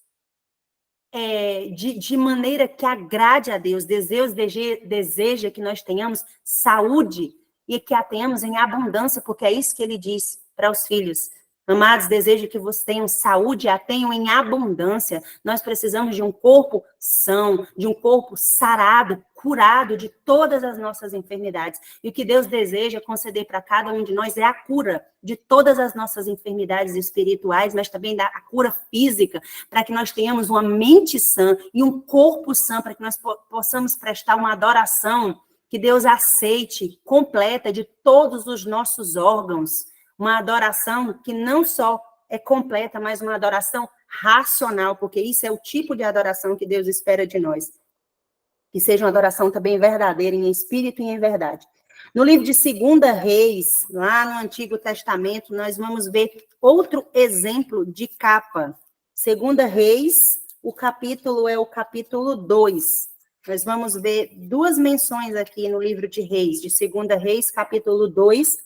de maneira que agrade a Deus. Deus deseja que nós tenhamos saúde e que a tenhamos em abundância, porque é isso que ele diz para os filhos. Amados, desejo que vocês tenham saúde e a tenham em abundância. Nós precisamos de um corpo são, de um corpo sarado, curado de todas as nossas enfermidades. E o que Deus deseja conceder para cada um de nós é a cura de todas as nossas enfermidades espirituais, mas também a cura física, para que nós tenhamos uma mente sã e um corpo sã, para que nós possamos prestar uma adoração que Deus aceite, completa, de todos os nossos órgãos. Uma adoração que não só é completa, mas uma adoração racional, porque isso é o tipo de adoração que Deus espera de nós. Que seja uma adoração também verdadeira, em espírito e em verdade. No livro de 2 Reis, lá no Antigo Testamento, nós vamos ver outro exemplo de capa. 2 Reis, o capítulo é o capítulo 2. Nós vamos ver duas menções aqui no livro de Reis, de 2 Reis, capítulo 2.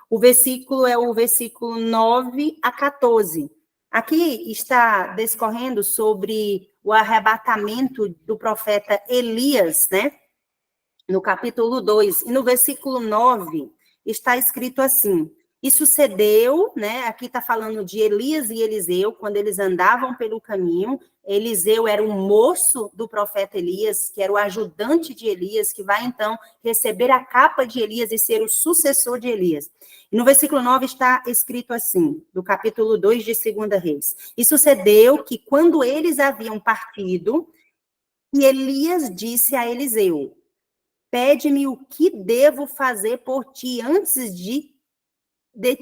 O versículo é o versículo 9 a 14. Aqui está discorrendo sobre o arrebatamento do profeta Elias, né? no capítulo 2, e no versículo 9, está escrito assim: e sucedeu, né, aqui está falando de Elias e Eliseu, quando eles andavam pelo caminho. Eliseu era um moço do profeta Elias, que era o ajudante de Elias, que vai então receber a capa de Elias e ser o sucessor de Elias. E no versículo 9 está escrito assim, do capítulo 2 de 2 Reis: e sucedeu que quando eles haviam partido, e Elias disse a Eliseu: pede-me o que devo fazer por ti antes de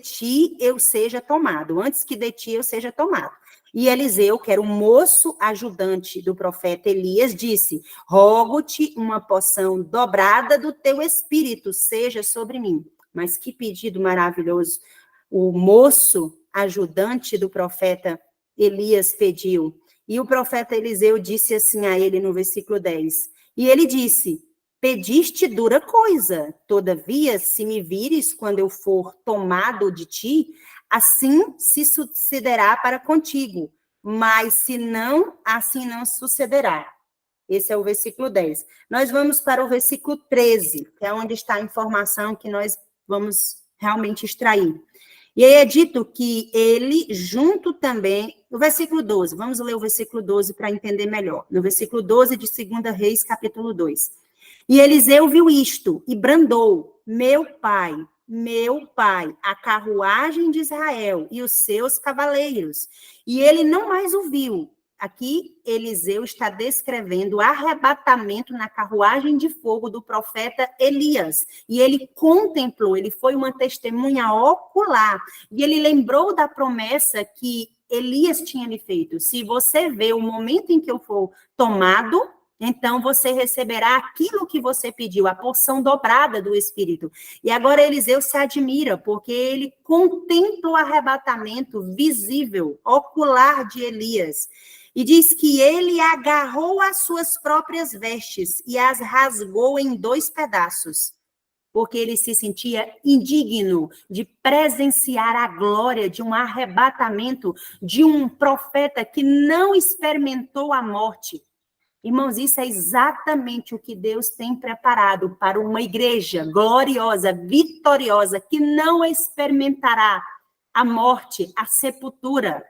ti eu seja tomado, antes que de ti eu seja tomado. E Eliseu, que era o moço ajudante do profeta Elias, disse: rogo-te uma porção dobrada do teu espírito seja sobre mim. Mas que pedido maravilhoso o moço ajudante do profeta Elias pediu. E o profeta Eliseu disse assim a ele no versículo 10. E ele disse: pediste dura coisa, todavia, se me vires quando eu for tomado de ti, assim se sucederá para contigo, mas se não, assim não sucederá. Esse é o versículo 10. Nós vamos para o versículo 13, que é onde está a informação que nós vamos realmente extrair. E aí é dito que ele, junto também, no versículo 12, vamos ler o versículo 12 para entender melhor. No versículo 12 de 2 Reis, capítulo 2. E Eliseu viu isto e bradou: meu pai, a carruagem de Israel e os seus cavaleiros. E ele não mais o viu. Aqui, Eliseu está descrevendo o arrebatamento na carruagem de fogo do profeta Elias. E ele contemplou, ele foi uma testemunha ocular. E ele lembrou da promessa que Elias tinha lhe feito: se você vê o momento em que eu for tomado, então você receberá aquilo que você pediu, a porção dobrada do Espírito. E agora Eliseu se admira, porque ele contempla o arrebatamento visível, ocular de Elias. E diz que ele agarrou as suas próprias vestes e as rasgou em 2 pedaços, porque ele se sentia indigno de presenciar a glória de um arrebatamento de um profeta que não experimentou a morte. Irmãos, isso é exatamente o que Deus tem preparado para uma igreja gloriosa, vitoriosa, que não experimentará a morte, a sepultura.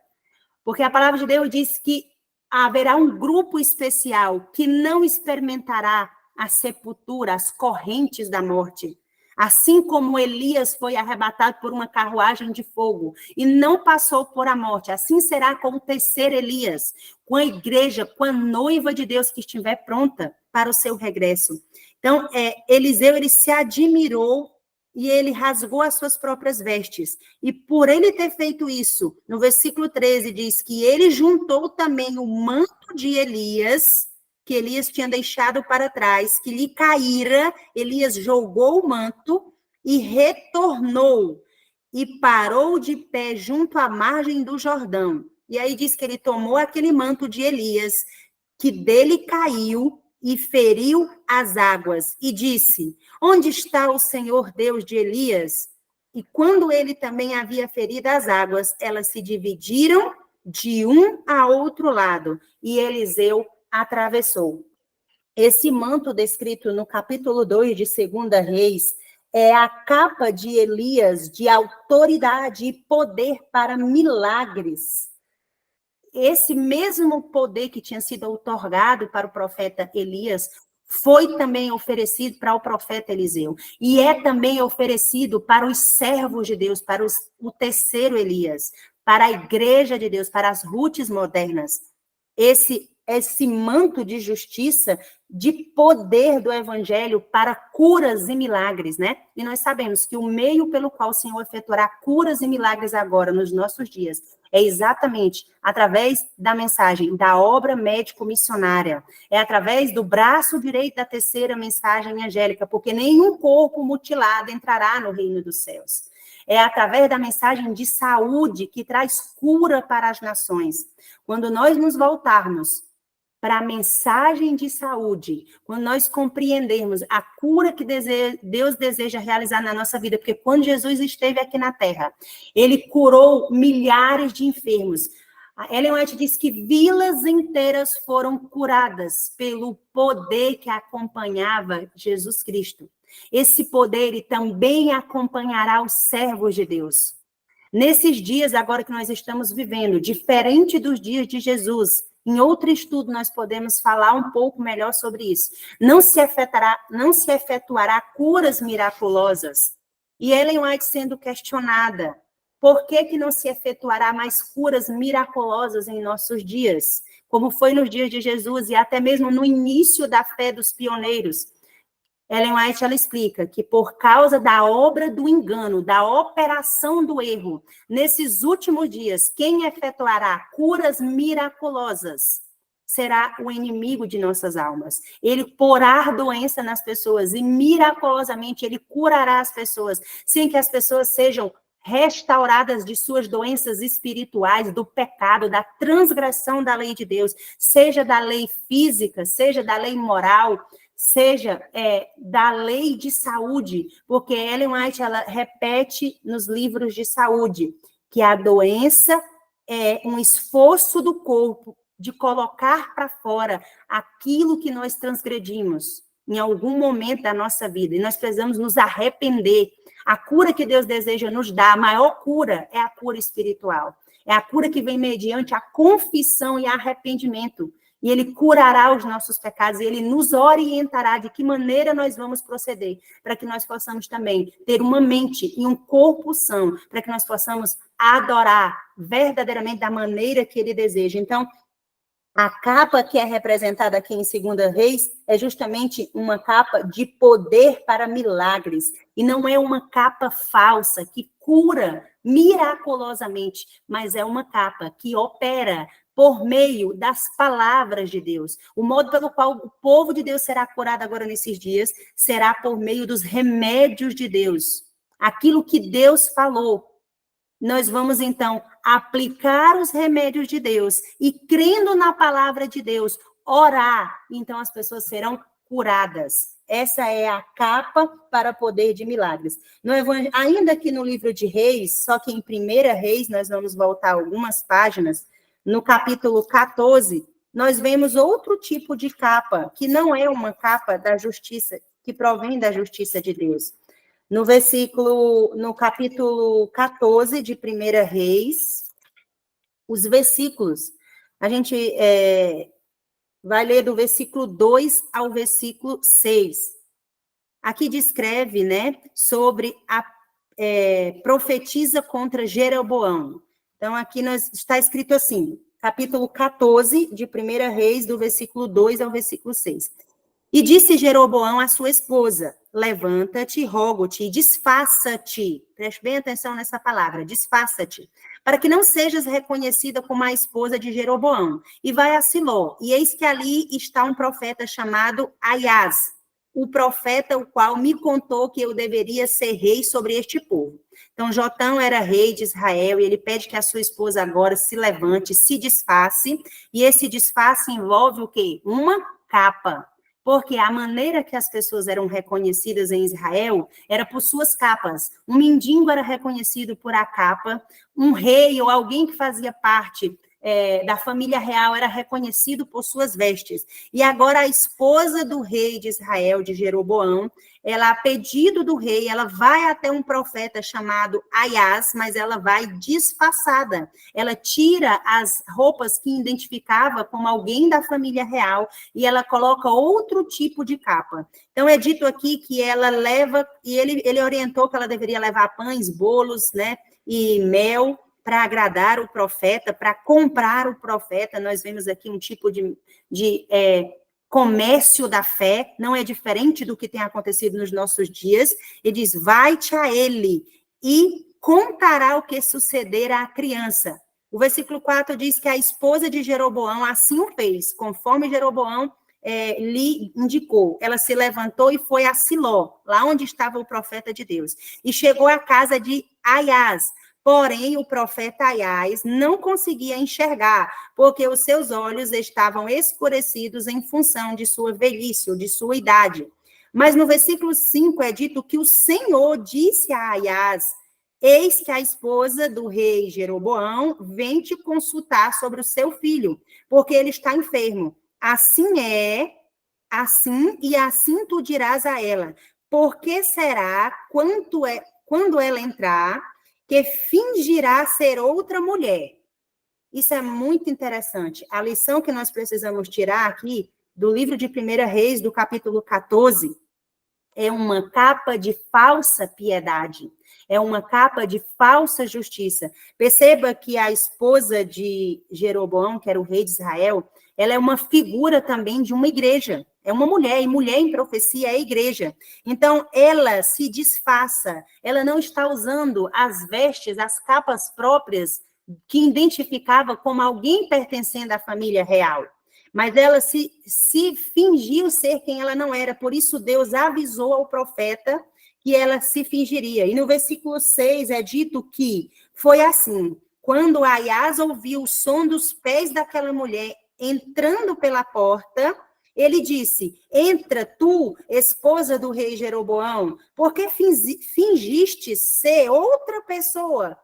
Porque a palavra de Deus diz que haverá um grupo especial que não experimentará a sepultura, as correntes da morte. Assim como Elias foi arrebatado por uma carruagem de fogo e não passou por a morte, assim será com o terceiro Elias, com a igreja, com a noiva de Deus que estiver pronta para o seu regresso. Então, Eliseu, ele se admirou e ele rasgou as suas próprias vestes. E por ele ter feito isso, no versículo 13 diz que ele juntou também o manto de Elias, que Elias tinha deixado para trás, que lhe caíra. Elias jogou o manto e retornou, e parou de pé junto à margem do Jordão. E aí diz que ele tomou aquele manto de Elias, que dele caiu, e feriu as águas, e disse: onde está o Senhor Deus de Elias? E quando ele também havia ferido as águas, elas se dividiram de um a outro lado, e Eliseu atravessou. Esse manto descrito no capítulo 2 de 2 Reis é a capa de Elias de autoridade e poder para milagres. Esse mesmo poder que tinha sido outorgado para o profeta Elias foi também oferecido para o profeta Eliseu. E é também oferecido para os servos de Deus, para o terceiro Elias, para a igreja de Deus, para as Rutes modernas. Esse manto de justiça, de poder do evangelho para curas e milagres, né? E nós sabemos que o meio pelo qual o Senhor efetuará curas e milagres agora, nos nossos dias, é exatamente através da mensagem da obra médico-missionária, é através do braço direito da terceira mensagem angélica, porque nenhum corpo mutilado entrará no reino dos céus. É através da mensagem de saúde que traz cura para as nações. Quando nós nos voltarmos para a mensagem de saúde, quando nós compreendermos a cura que Deus deseja realizar na nossa vida, porque quando Jesus esteve aqui na Terra, ele curou milhares de enfermos. A Ellen White diz que vilas inteiras foram curadas pelo poder que acompanhava Jesus Cristo. Esse poder também acompanhará os servos de Deus. Nesses dias agora que nós estamos vivendo, diferente dos dias de Jesus, em outro estudo nós podemos falar um pouco melhor sobre isso. Não se efetuará curas miraculosas. E Ellen White sendo questionada, por que não se efetuará mais curas miraculosas em nossos dias? Como foi nos dias de Jesus e até mesmo no início da fé dos pioneiros. Ellen White, ela explica que por causa da obra do engano, da operação do erro, nesses últimos dias, quem efetuará curas miraculosas será o inimigo de nossas almas. Ele porá doença nas pessoas e miraculosamente ele curará as pessoas, sem que as pessoas sejam restauradas de suas doenças espirituais, do pecado, da transgressão da lei de Deus, seja da lei física, seja da lei moral, seja da lei de saúde, porque Ellen White, ela repete nos livros de saúde que a doença é um esforço do corpo de colocar para fora aquilo que nós transgredimos em algum momento da nossa vida, e nós precisamos nos arrepender. A cura que Deus deseja nos dar, a maior cura é a cura espiritual, é a cura que vem mediante a confissão e arrependimento. E ele curará os nossos pecados, e ele nos orientará de que maneira nós vamos proceder, para que nós possamos também ter uma mente e um corpo são, para que nós possamos adorar verdadeiramente da maneira que ele deseja. Então, a capa que é representada aqui em 2 Reis é justamente uma capa de poder para milagres, e não é uma capa falsa que cura miraculosamente, mas é uma capa que opera por meio das palavras de Deus. O modo pelo qual o povo de Deus será curado agora nesses dias será por meio dos remédios de Deus. Aquilo que Deus falou. Nós vamos, então, aplicar os remédios de Deus e, crendo na palavra de Deus, orar. Então, as pessoas serão curadas. Essa é a capa para poder de milagres. Ainda que no livro de Reis, só que em 1 Reis, nós vamos voltar algumas páginas, no capítulo 14, nós vemos outro tipo de capa, que não é uma capa da justiça, que provém da justiça de Deus. No capítulo 14 de 1 Reis, os versículos, a gente vai ler do versículo 2 ao versículo 6. Aqui descreve, né, sobre a profetiza contra Jeroboão. Então, aqui está escrito assim, capítulo 14 de 1 Reis, do versículo 2 ao versículo 6. E disse Jeroboão à sua esposa, levanta-te, rogo-te e desfaça-te. Preste bem atenção nessa palavra, desfaça-te, para que não sejas reconhecida como a esposa de Jeroboão. E vai a Siló, e eis que ali está um profeta chamado Aias, o profeta o qual me contou que eu deveria ser rei sobre este povo. Então, Jotão era rei de Israel, e ele pede que a sua esposa agora se levante, se disfarce, e esse disfarce envolve o quê? Uma capa. Porque a maneira que as pessoas eram reconhecidas em Israel era por suas capas. Um mendigo era reconhecido por a capa, um rei ou alguém que fazia parte da família real era reconhecido por suas vestes. E agora a esposa do rei de Israel, de Jeroboão, ela, a pedido do rei, ela vai até um profeta chamado Aias, mas ela vai disfarçada. Ela tira as roupas que identificava como alguém da família real e ela coloca outro tipo de capa. Então, é dito aqui que ela leva, e ele orientou que ela deveria levar pães, bolos, né, e mel, para agradar o profeta, para comprar o profeta. Nós vemos aqui um tipo de comércio da fé, não é diferente do que tem acontecido nos nossos dias. Ele diz, vai-te a ele e contará o que suceder à criança. O versículo 4 diz que a esposa de Jeroboão assim o fez, conforme Jeroboão lhe indicou. Ela se levantou e foi a Siló, lá onde estava o profeta de Deus, e chegou à casa de Aias. Porém, o profeta Aias não conseguia enxergar, porque os seus olhos estavam escurecidos em função de sua velhice, ou de sua idade. Mas no versículo 5 é dito que o Senhor disse a Aias, eis que a esposa do rei Jeroboão vem te consultar sobre o seu filho, porque ele está enfermo. Assim é, assim, e assim tu dirás a ela, porque será, quando ela entrar, que fingirá ser outra mulher. Isso é muito interessante. A lição que nós precisamos tirar aqui do livro de 1 Reis, do capítulo 14, é uma capa de falsa piedade, é uma capa de falsa justiça. Perceba que a esposa de Jeroboão, que era o rei de Israel, ela é uma figura também de uma igreja. É uma mulher, e mulher em profecia é igreja. Então, ela se disfarça, ela não está usando as vestes, as capas próprias que identificava como alguém pertencendo à família real. Mas ela se fingiu ser quem ela não era. Por isso, Deus avisou ao profeta que ela se fingiria. E no versículo 6 é dito que foi assim: quando Aias ouviu o som dos pés daquela mulher entrando pela porta, ele disse: entra tu, esposa do rei Jeroboão, porque fingiste ser outra pessoa,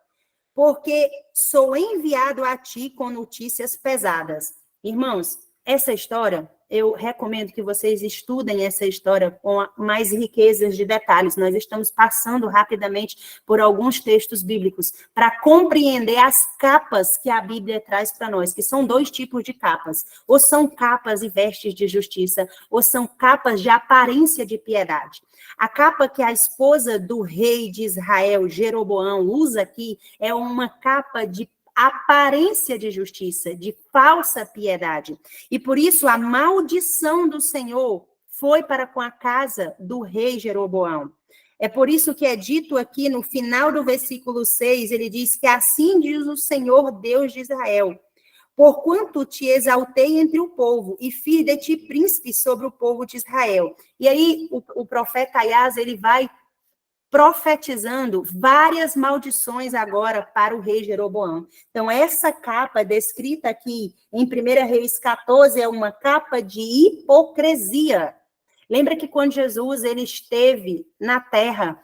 porque sou enviado a ti com notícias pesadas. Irmãos, essa história, eu recomendo que vocês estudem essa história com mais riquezas de detalhes. Nós estamos passando rapidamente por alguns textos bíblicos para compreender as capas que a Bíblia traz para nós, que são dois tipos de capas. Ou são capas e vestes de justiça, ou são capas de aparência de piedade. A capa que a esposa do rei de Israel, Jeroboão, usa aqui é uma capa de aparência de justiça, de falsa piedade. E por isso a maldição do Senhor foi para com a casa do rei Jeroboão. É por isso que é dito aqui no final do versículo 6, ele diz que assim diz o Senhor Deus de Israel: porquanto te exaltei entre o povo e fiz de ti príncipe sobre o povo de Israel. E aí o profeta Aias, ele vai profetizando várias maldições agora para o rei Jeroboão. Então, essa capa descrita aqui em 1 Reis 14 é uma capa de hipocrisia. Lembra que quando Jesus ele esteve na terra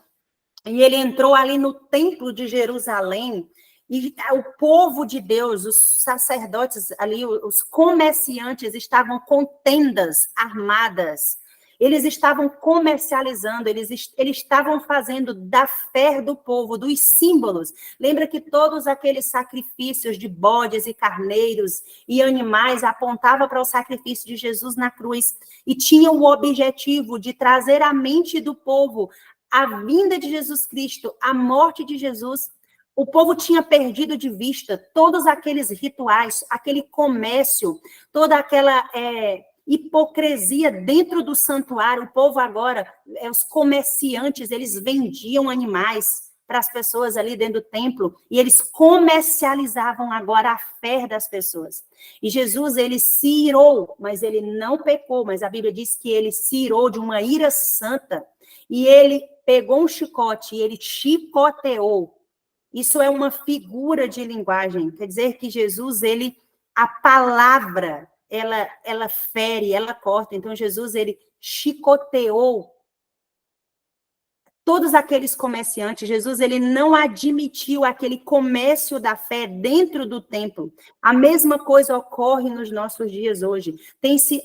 e ele entrou ali no templo de Jerusalém, e o povo de Deus, os sacerdotes ali, os comerciantes estavam com tendas armadas. Eles estavam comercializando, eles estavam fazendo da fé do povo, dos símbolos. Lembra que todos aqueles sacrifícios de bodes e carneiros e animais apontavam para o sacrifício de Jesus na cruz e tinham o objetivo de trazer à mente do povo a vinda de Jesus Cristo, a morte de Jesus. O povo tinha perdido de vista todos aqueles rituais, aquele comércio, toda aquela hipocrisia dentro do santuário. O povo agora, os comerciantes, eles vendiam animais para as pessoas ali dentro do templo, e eles comercializavam agora a fé das pessoas. E Jesus, ele se irou, mas ele não pecou, mas a Bíblia diz que ele se irou de uma ira santa, e ele pegou um chicote e ele chicoteou. Isso é uma figura de linguagem, quer dizer que Jesus, ele, a palavra, ela fere, ela corta. Então, Jesus, ele chicoteou todos aqueles comerciantes. Jesus, ele não admitiu aquele comércio da fé dentro do templo. A mesma coisa ocorre nos nossos dias hoje. Tem se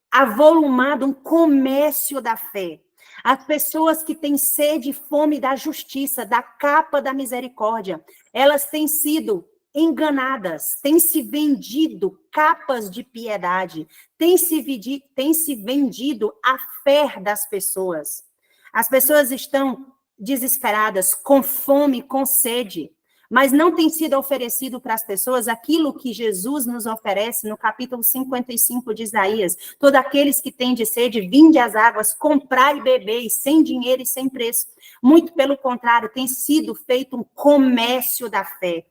avolumado um comércio da fé. As pessoas que têm sede e fome da justiça, da capa da misericórdia, elas têm sido enganadas, têm se vendido capas de piedade, têm se vendido a fé das pessoas. As pessoas estão desesperadas, com fome, com sede, mas não tem sido oferecido para as pessoas aquilo que Jesus nos oferece no capítulo 55 de Isaías. Todos aqueles que têm de sede, vinde às águas, comprai e bebei, sem dinheiro e sem preço. Muito pelo contrário, tem sido feito um comércio da fé.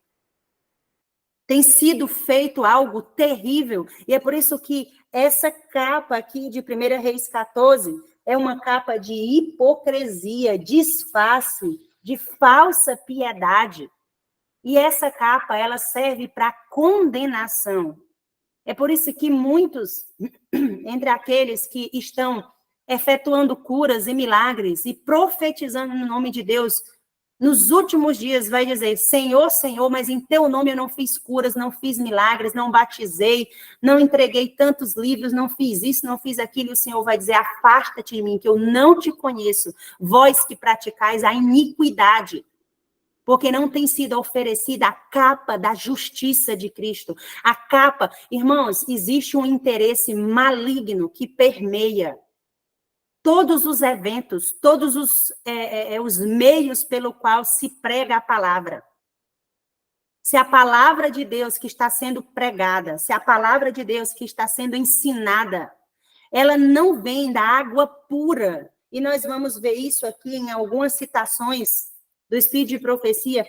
Tem sido feito algo terrível. E é por isso que essa capa aqui de 1 Reis 14 é uma capa de hipocrisia, disfarce, de falsa piedade. E essa capa, ela serve para condenação. É por isso que muitos, entre aqueles que estão efetuando curas e milagres e profetizando no nome de Deus, nos últimos dias vai dizer, Senhor, Senhor, mas em teu nome eu não fiz curas, não fiz milagres, não batizei, não entreguei tantos livros, não fiz isso, não fiz aquilo, e o Senhor vai dizer, afasta-te de mim, que eu não te conheço, vós que praticais a iniquidade, porque não tem sido oferecida a capa da justiça de Cristo. A capa, irmãos, existe um interesse maligno que permeia todos os eventos, todos os meios pelo qual se prega a palavra. Se a palavra de Deus que está sendo pregada, se a palavra de Deus que está sendo ensinada, ela não vem da água pura, e nós vamos ver isso aqui em algumas citações do Espírito de Profecia.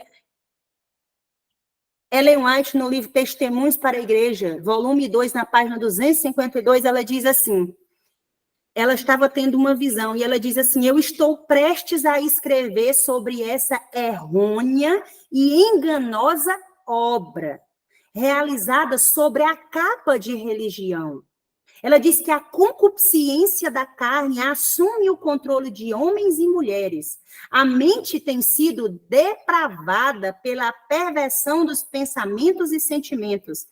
Ellen White, no livro Testemunhos para a Igreja, volume 2, na página 252, ela diz assim, ela estava tendo uma visão, e ela diz assim, eu estou prestes a escrever sobre essa errônea e enganosa obra, realizada sobre a capa de religião. Ela diz que a concupiscência da carne assume o controle de homens e mulheres. A mente tem sido depravada pela perversão dos pensamentos e sentimentos.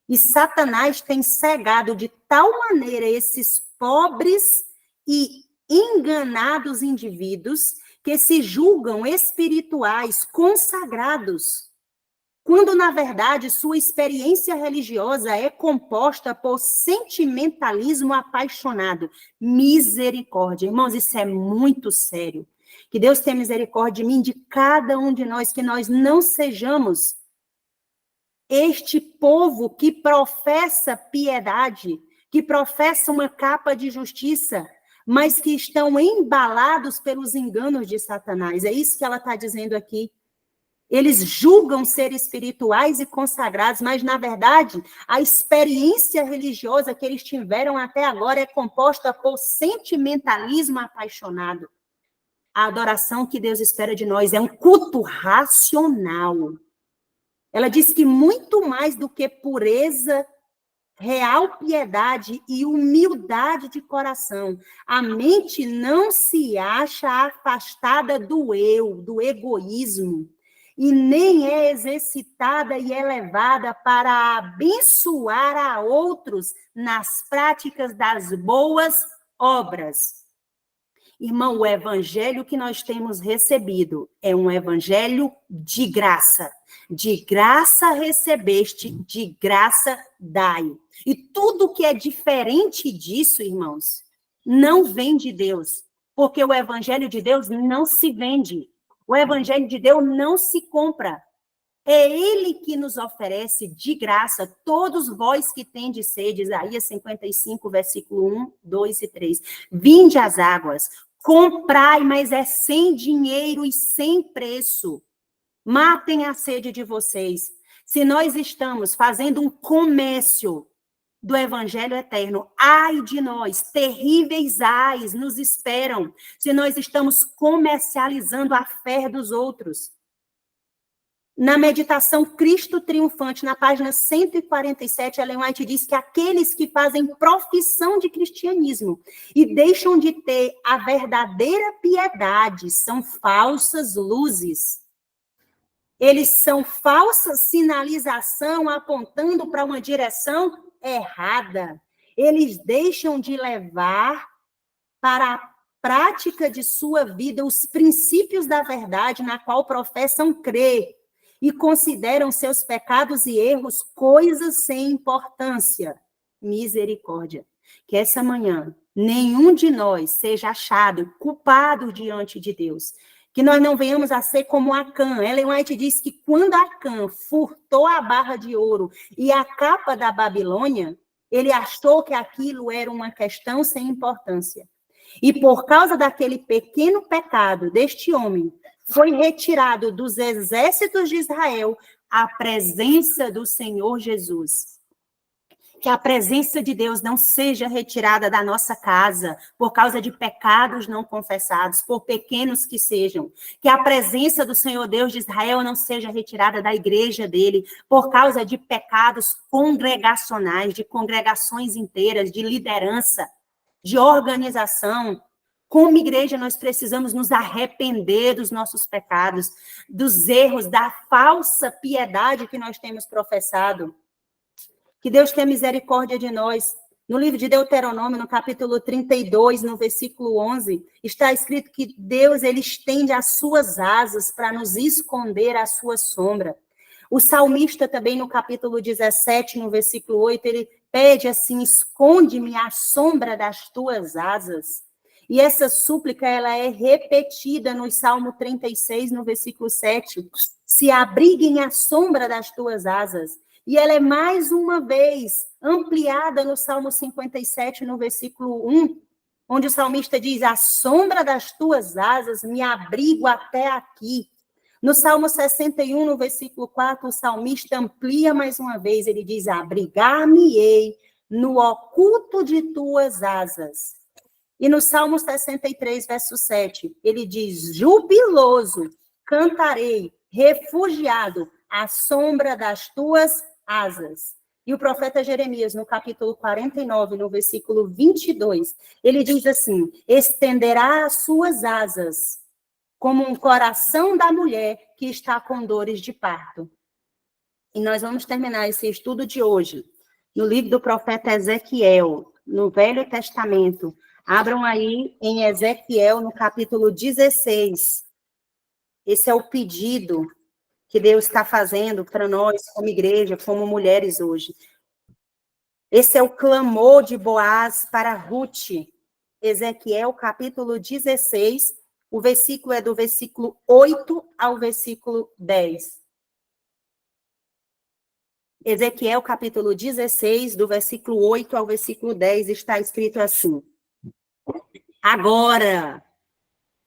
E Satanás tem cegado de tal maneira esses pobres e enganados indivíduos que se julgam espirituais, consagrados, quando, na verdade, sua experiência religiosa é composta por sentimentalismo apaixonado. Misericórdia. Irmãos, isso é muito sério. Que Deus tenha misericórdia de mim, de cada um de nós, que nós não sejamos este povo que professa piedade, que professa uma capa de justiça, mas que estão embalados pelos enganos de Satanás. É isso que ela está dizendo aqui. Eles julgam ser espirituais e consagrados, mas, na verdade, a experiência religiosa que eles tiveram até agora é composta por sentimentalismo apaixonado. A adoração que Deus espera de nós é um culto racional. Ela diz que muito mais do que pureza, real piedade e humildade de coração, a mente não se acha afastada do eu, do egoísmo, e nem é exercitada e elevada para abençoar a outros nas práticas das boas obras. Irmão, o evangelho que nós temos recebido é um evangelho de graça. De graça recebeste, de graça dai. E tudo que é diferente disso, irmãos, não vem de Deus, porque o evangelho de Deus não se vende. O evangelho de Deus não se compra. É ele que nos oferece de graça, todos vós que tendes sede, Isaías 55, versículo 1, 2 e 3. Vinde às águas, comprai, mas é sem dinheiro e sem preço. Matem a sede de vocês. Se nós estamos fazendo um comércio do evangelho eterno, ai de nós, terríveis ais nos esperam, se nós estamos comercializando a fé dos outros. Na meditação Cristo Triunfante, na página 147, Ellen White diz que aqueles que fazem profissão de cristianismo e deixam de ter a verdadeira piedade são falsas luzes. Eles são falsa sinalização apontando para uma direção errada. Eles deixam de levar para a prática de sua vida os princípios da verdade na qual professam crer e consideram seus pecados e erros coisas sem importância. Misericórdia. Que essa manhã nenhum de nós seja achado culpado diante de Deus. Que nós não venhamos a ser como Acã. Ellen White diz que quando Acã furtou a barra de ouro e a capa da Babilônia, ele achou que aquilo era uma questão sem importância. E por causa daquele pequeno pecado deste homem, foi retirado dos exércitos de Israel a presença do Senhor Jesus. Que a presença de Deus não seja retirada da nossa casa por causa de pecados não confessados, por pequenos que sejam. Que a presença do Senhor Deus de Israel não seja retirada da igreja dele por causa de pecados congregacionais, de congregações inteiras, de liderança, de organização. Como igreja, nós precisamos nos arrepender dos nossos pecados, dos erros, da falsa piedade que nós temos professado. Que Deus tenha misericórdia de nós. No livro de Deuteronômio, no capítulo 32, no versículo 11, está escrito que Deus, ele estende as suas asas para nos esconder à sua sombra. O salmista também, no capítulo 17, no versículo 8, ele pede assim, esconde-me à sombra das tuas asas. E essa súplica, ela é repetida no Salmo 36, no versículo 7. Se abriguem à sombra das tuas asas. E ela é mais uma vez ampliada no Salmo 57, no versículo 1, onde o salmista diz, à sombra das tuas asas me abrigo até aqui. No Salmo 61, no versículo 4, o salmista amplia mais uma vez, ele diz, abrigar-me-ei no oculto de tuas asas. E no Salmo 63, verso 7, ele diz, jubiloso cantarei, refugiado, à sombra das tuas asas. E o profeta Jeremias, no capítulo 49, no versículo 22, ele diz assim, estenderá as suas asas, como um coração da mulher que está com dores de parto. E nós vamos terminar esse estudo de hoje, no livro do profeta Ezequiel, no Velho Testamento. Abram aí em Ezequiel, no capítulo 16. Esse é o pedido que Deus está fazendo para nós, como igreja, como mulheres hoje. Esse é o clamor de Boaz para Ruth. Ezequiel, capítulo 16, o versículo é do versículo 8 ao versículo 10. Ezequiel, capítulo 16, do versículo 8 ao versículo 10, está escrito assim. Agora,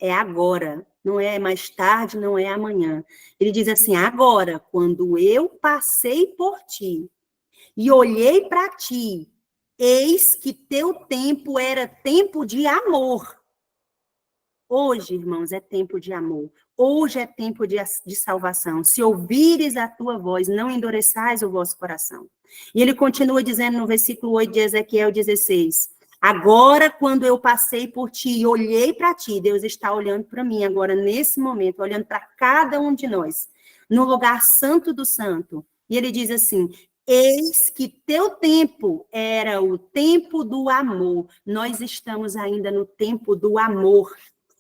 é agora, não é mais tarde, não é amanhã. Ele diz assim, agora, quando eu passei por ti e olhei para ti, eis que teu tempo era tempo de amor. Hoje, irmãos, é tempo de amor. Hoje é tempo de salvação. Se ouvires a tua voz, não endureçais o vosso coração. E ele continua dizendo no versículo 8 de Ezequiel 16, agora, quando eu passei por ti e olhei para ti, Deus está olhando para mim agora, nesse momento, olhando para cada um de nós, no lugar santo do santo. E ele diz assim, eis que teu tempo era o tempo do amor. Nós estamos ainda no tempo do amor,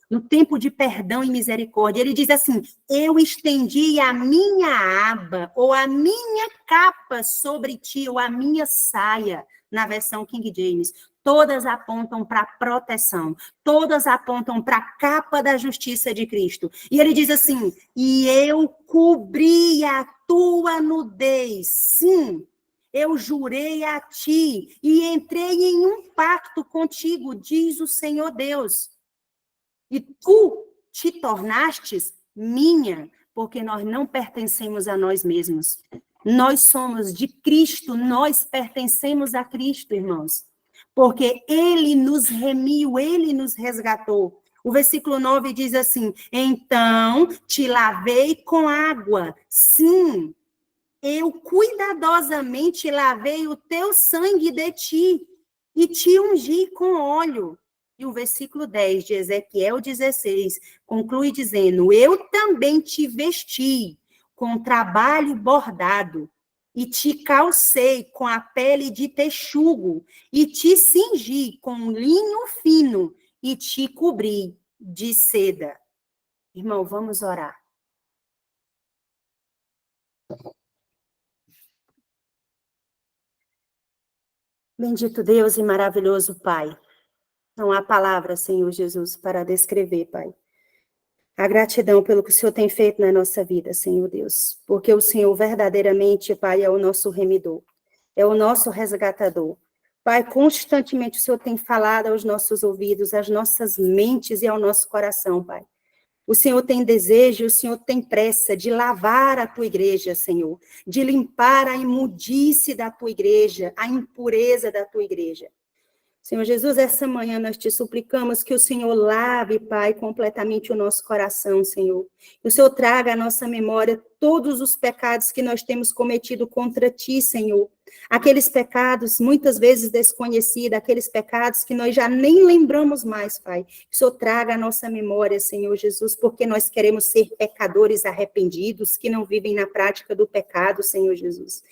no tempo de perdão e misericórdia. Ele diz assim, eu estendi a minha aba, ou a minha capa sobre ti, ou a minha saia, na versão King James. Todas apontam para a proteção, todas apontam para a capa da justiça de Cristo. E ele diz assim, e eu cobri a tua nudez, sim, eu jurei a ti, e entrei em um pacto contigo, diz o Senhor Deus. E tu te tornastes minha, porque nós não pertencemos a nós mesmos. Nós somos de Cristo, nós pertencemos a Cristo, irmãos. Porque ele nos remiu, ele nos resgatou. O versículo 9 diz assim, então te lavei com água. Sim, eu cuidadosamente lavei o teu sangue de ti e te ungi com óleo. E o versículo 10 de Ezequiel 16 conclui dizendo, eu também te vesti com trabalho bordado, e te calcei com a pele de texugo, e te cingi com linho fino, e te cobri de seda. Irmão, vamos orar. Bendito Deus e maravilhoso Pai. Não há palavras, Senhor Jesus, para descrever, Pai. A gratidão pelo que o Senhor tem feito na nossa vida, Senhor Deus. Porque o Senhor verdadeiramente, Pai, é o nosso remidor. É o nosso resgatador. Pai, constantemente o Senhor tem falado aos nossos ouvidos, às nossas mentes e ao nosso coração, Pai. O Senhor tem desejo, o Senhor tem pressa de lavar a tua igreja, Senhor. De limpar a imundice da tua igreja, a impureza da tua igreja. Senhor Jesus, essa manhã nós te suplicamos que o Senhor lave, Pai, completamente o nosso coração, Senhor. Que o Senhor traga à nossa memória todos os pecados que nós temos cometido contra ti, Senhor. Aqueles pecados, muitas vezes desconhecidos, aqueles pecados que nós já nem lembramos mais, Pai. Que o Senhor traga a nossa memória, Senhor Jesus, porque nós queremos ser pecadores arrependidos, que não vivem na prática do pecado, Senhor Jesus.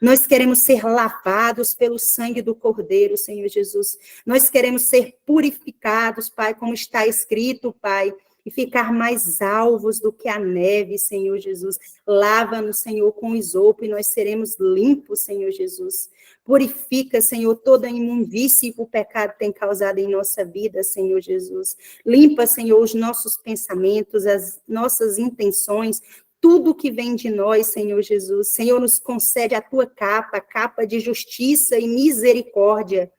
Nós queremos ser lavados pelo sangue do Cordeiro, Senhor Jesus. Nós queremos ser purificados, Pai, como está escrito, Pai, e ficar mais alvos do que a neve, Senhor Jesus. Lava-nos, Senhor, com isopo e nós seremos limpos, Senhor Jesus. Purifica, Senhor, toda a imundície que o pecado tem causado em nossa vida, Senhor Jesus. Limpa, Senhor, os nossos pensamentos, as nossas intenções, tudo que vem de nós, Senhor Jesus. Senhor, nos concede a tua capa de justiça e misericórdia.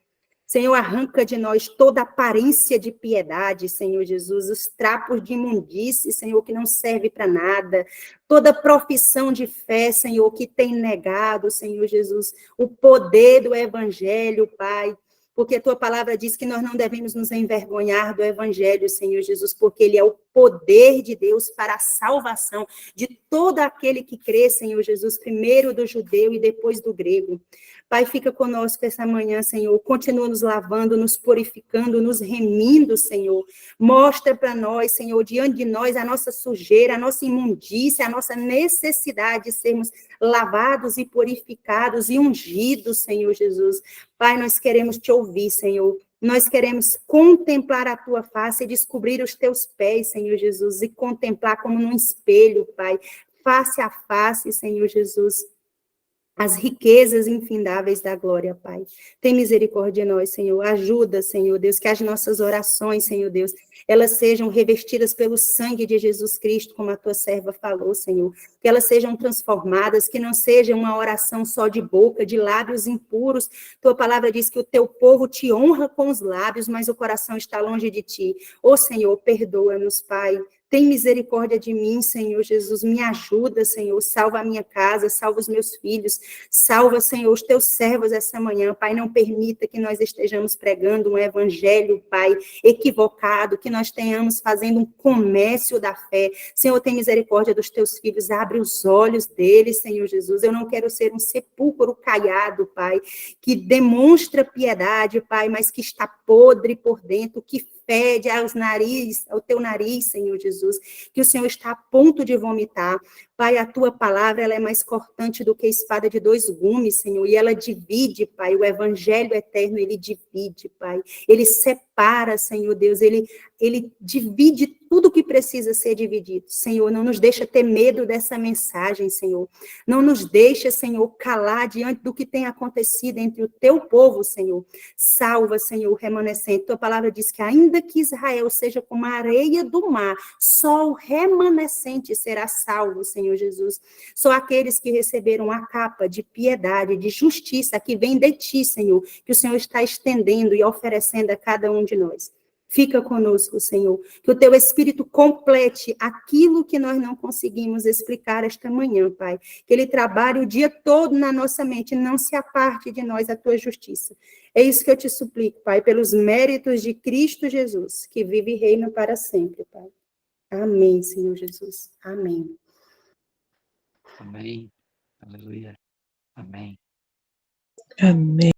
Senhor, arranca de nós toda aparência de piedade, Senhor Jesus, os trapos de imundície, Senhor, que não serve para nada, toda profissão de fé, Senhor, que tem negado, Senhor Jesus, o poder do Evangelho, Pai, porque a tua palavra diz que nós não devemos nos envergonhar do Evangelho, Senhor Jesus, porque ele é o poder de Deus para a salvação de todo aquele que crê, Senhor Jesus, primeiro do judeu e depois do grego. Pai, fica conosco essa manhã, Senhor. Continua nos lavando, nos purificando, nos remindo, Senhor. Mostra para nós, Senhor, diante de nós, a nossa sujeira, a nossa imundícia, a nossa necessidade de sermos lavados e purificados e ungidos, Senhor Jesus. Pai, nós queremos te ouvir, Senhor. Nós queremos contemplar a tua face e descobrir os teus pés, Senhor Jesus, e contemplar como num espelho, Pai, face a face, Senhor Jesus, as riquezas infindáveis da glória, Pai. Tem misericórdia de nós, Senhor. Ajuda, Senhor Deus, que as nossas orações, Senhor Deus, elas sejam revestidas pelo sangue de Jesus Cristo, como a tua serva falou, Senhor. Que elas sejam transformadas, que não seja uma oração só de boca, de lábios impuros. Tua palavra diz que o teu povo te honra com os lábios, mas o coração está longe de ti. Ô, Senhor, perdoa-nos, Pai. Tem misericórdia de mim, Senhor Jesus, me ajuda, Senhor, salva a minha casa, salva os meus filhos, salva, Senhor, os teus servos essa manhã, Pai, não permita que nós estejamos pregando um evangelho, Pai, equivocado, que nós tenhamos fazendo um comércio da fé. Senhor, tem misericórdia dos teus filhos, abre os olhos deles, Senhor Jesus, eu não quero ser um sepulcro caiado, Pai, que demonstra piedade, Pai, mas que está podre por dentro, que fede ao teu nariz, Senhor Jesus, que o Senhor está a ponto de vomitar. Pai, a tua palavra, ela é mais cortante do que a espada de dois gumes, Senhor, e ela divide, Pai, o evangelho eterno, ele divide, Pai, ele separa, Senhor Deus, ele divide tudo que precisa ser dividido. Senhor, não nos deixa ter medo dessa mensagem, Senhor. Não nos deixa, Senhor, calar diante do que tem acontecido entre o teu povo, Senhor. Salva, Senhor, o remanescente. Tua palavra diz que ainda que Israel seja como a areia do mar, só o remanescente será salvo, Senhor Jesus. Só aqueles que receberam a capa de piedade, de justiça que vem de ti, Senhor, que o Senhor está estendendo e oferecendo a cada um de nós. Fica conosco, Senhor, que o teu Espírito complete aquilo que nós não conseguimos explicar esta manhã, Pai. Que ele trabalhe o dia todo na nossa mente, não se aparte de nós a tua justiça. É isso que eu te suplico, Pai, pelos méritos de Cristo Jesus, que vive e reina para sempre, Pai. Amém, Senhor Jesus. Amém. Amém. Aleluia. Amém. Amém.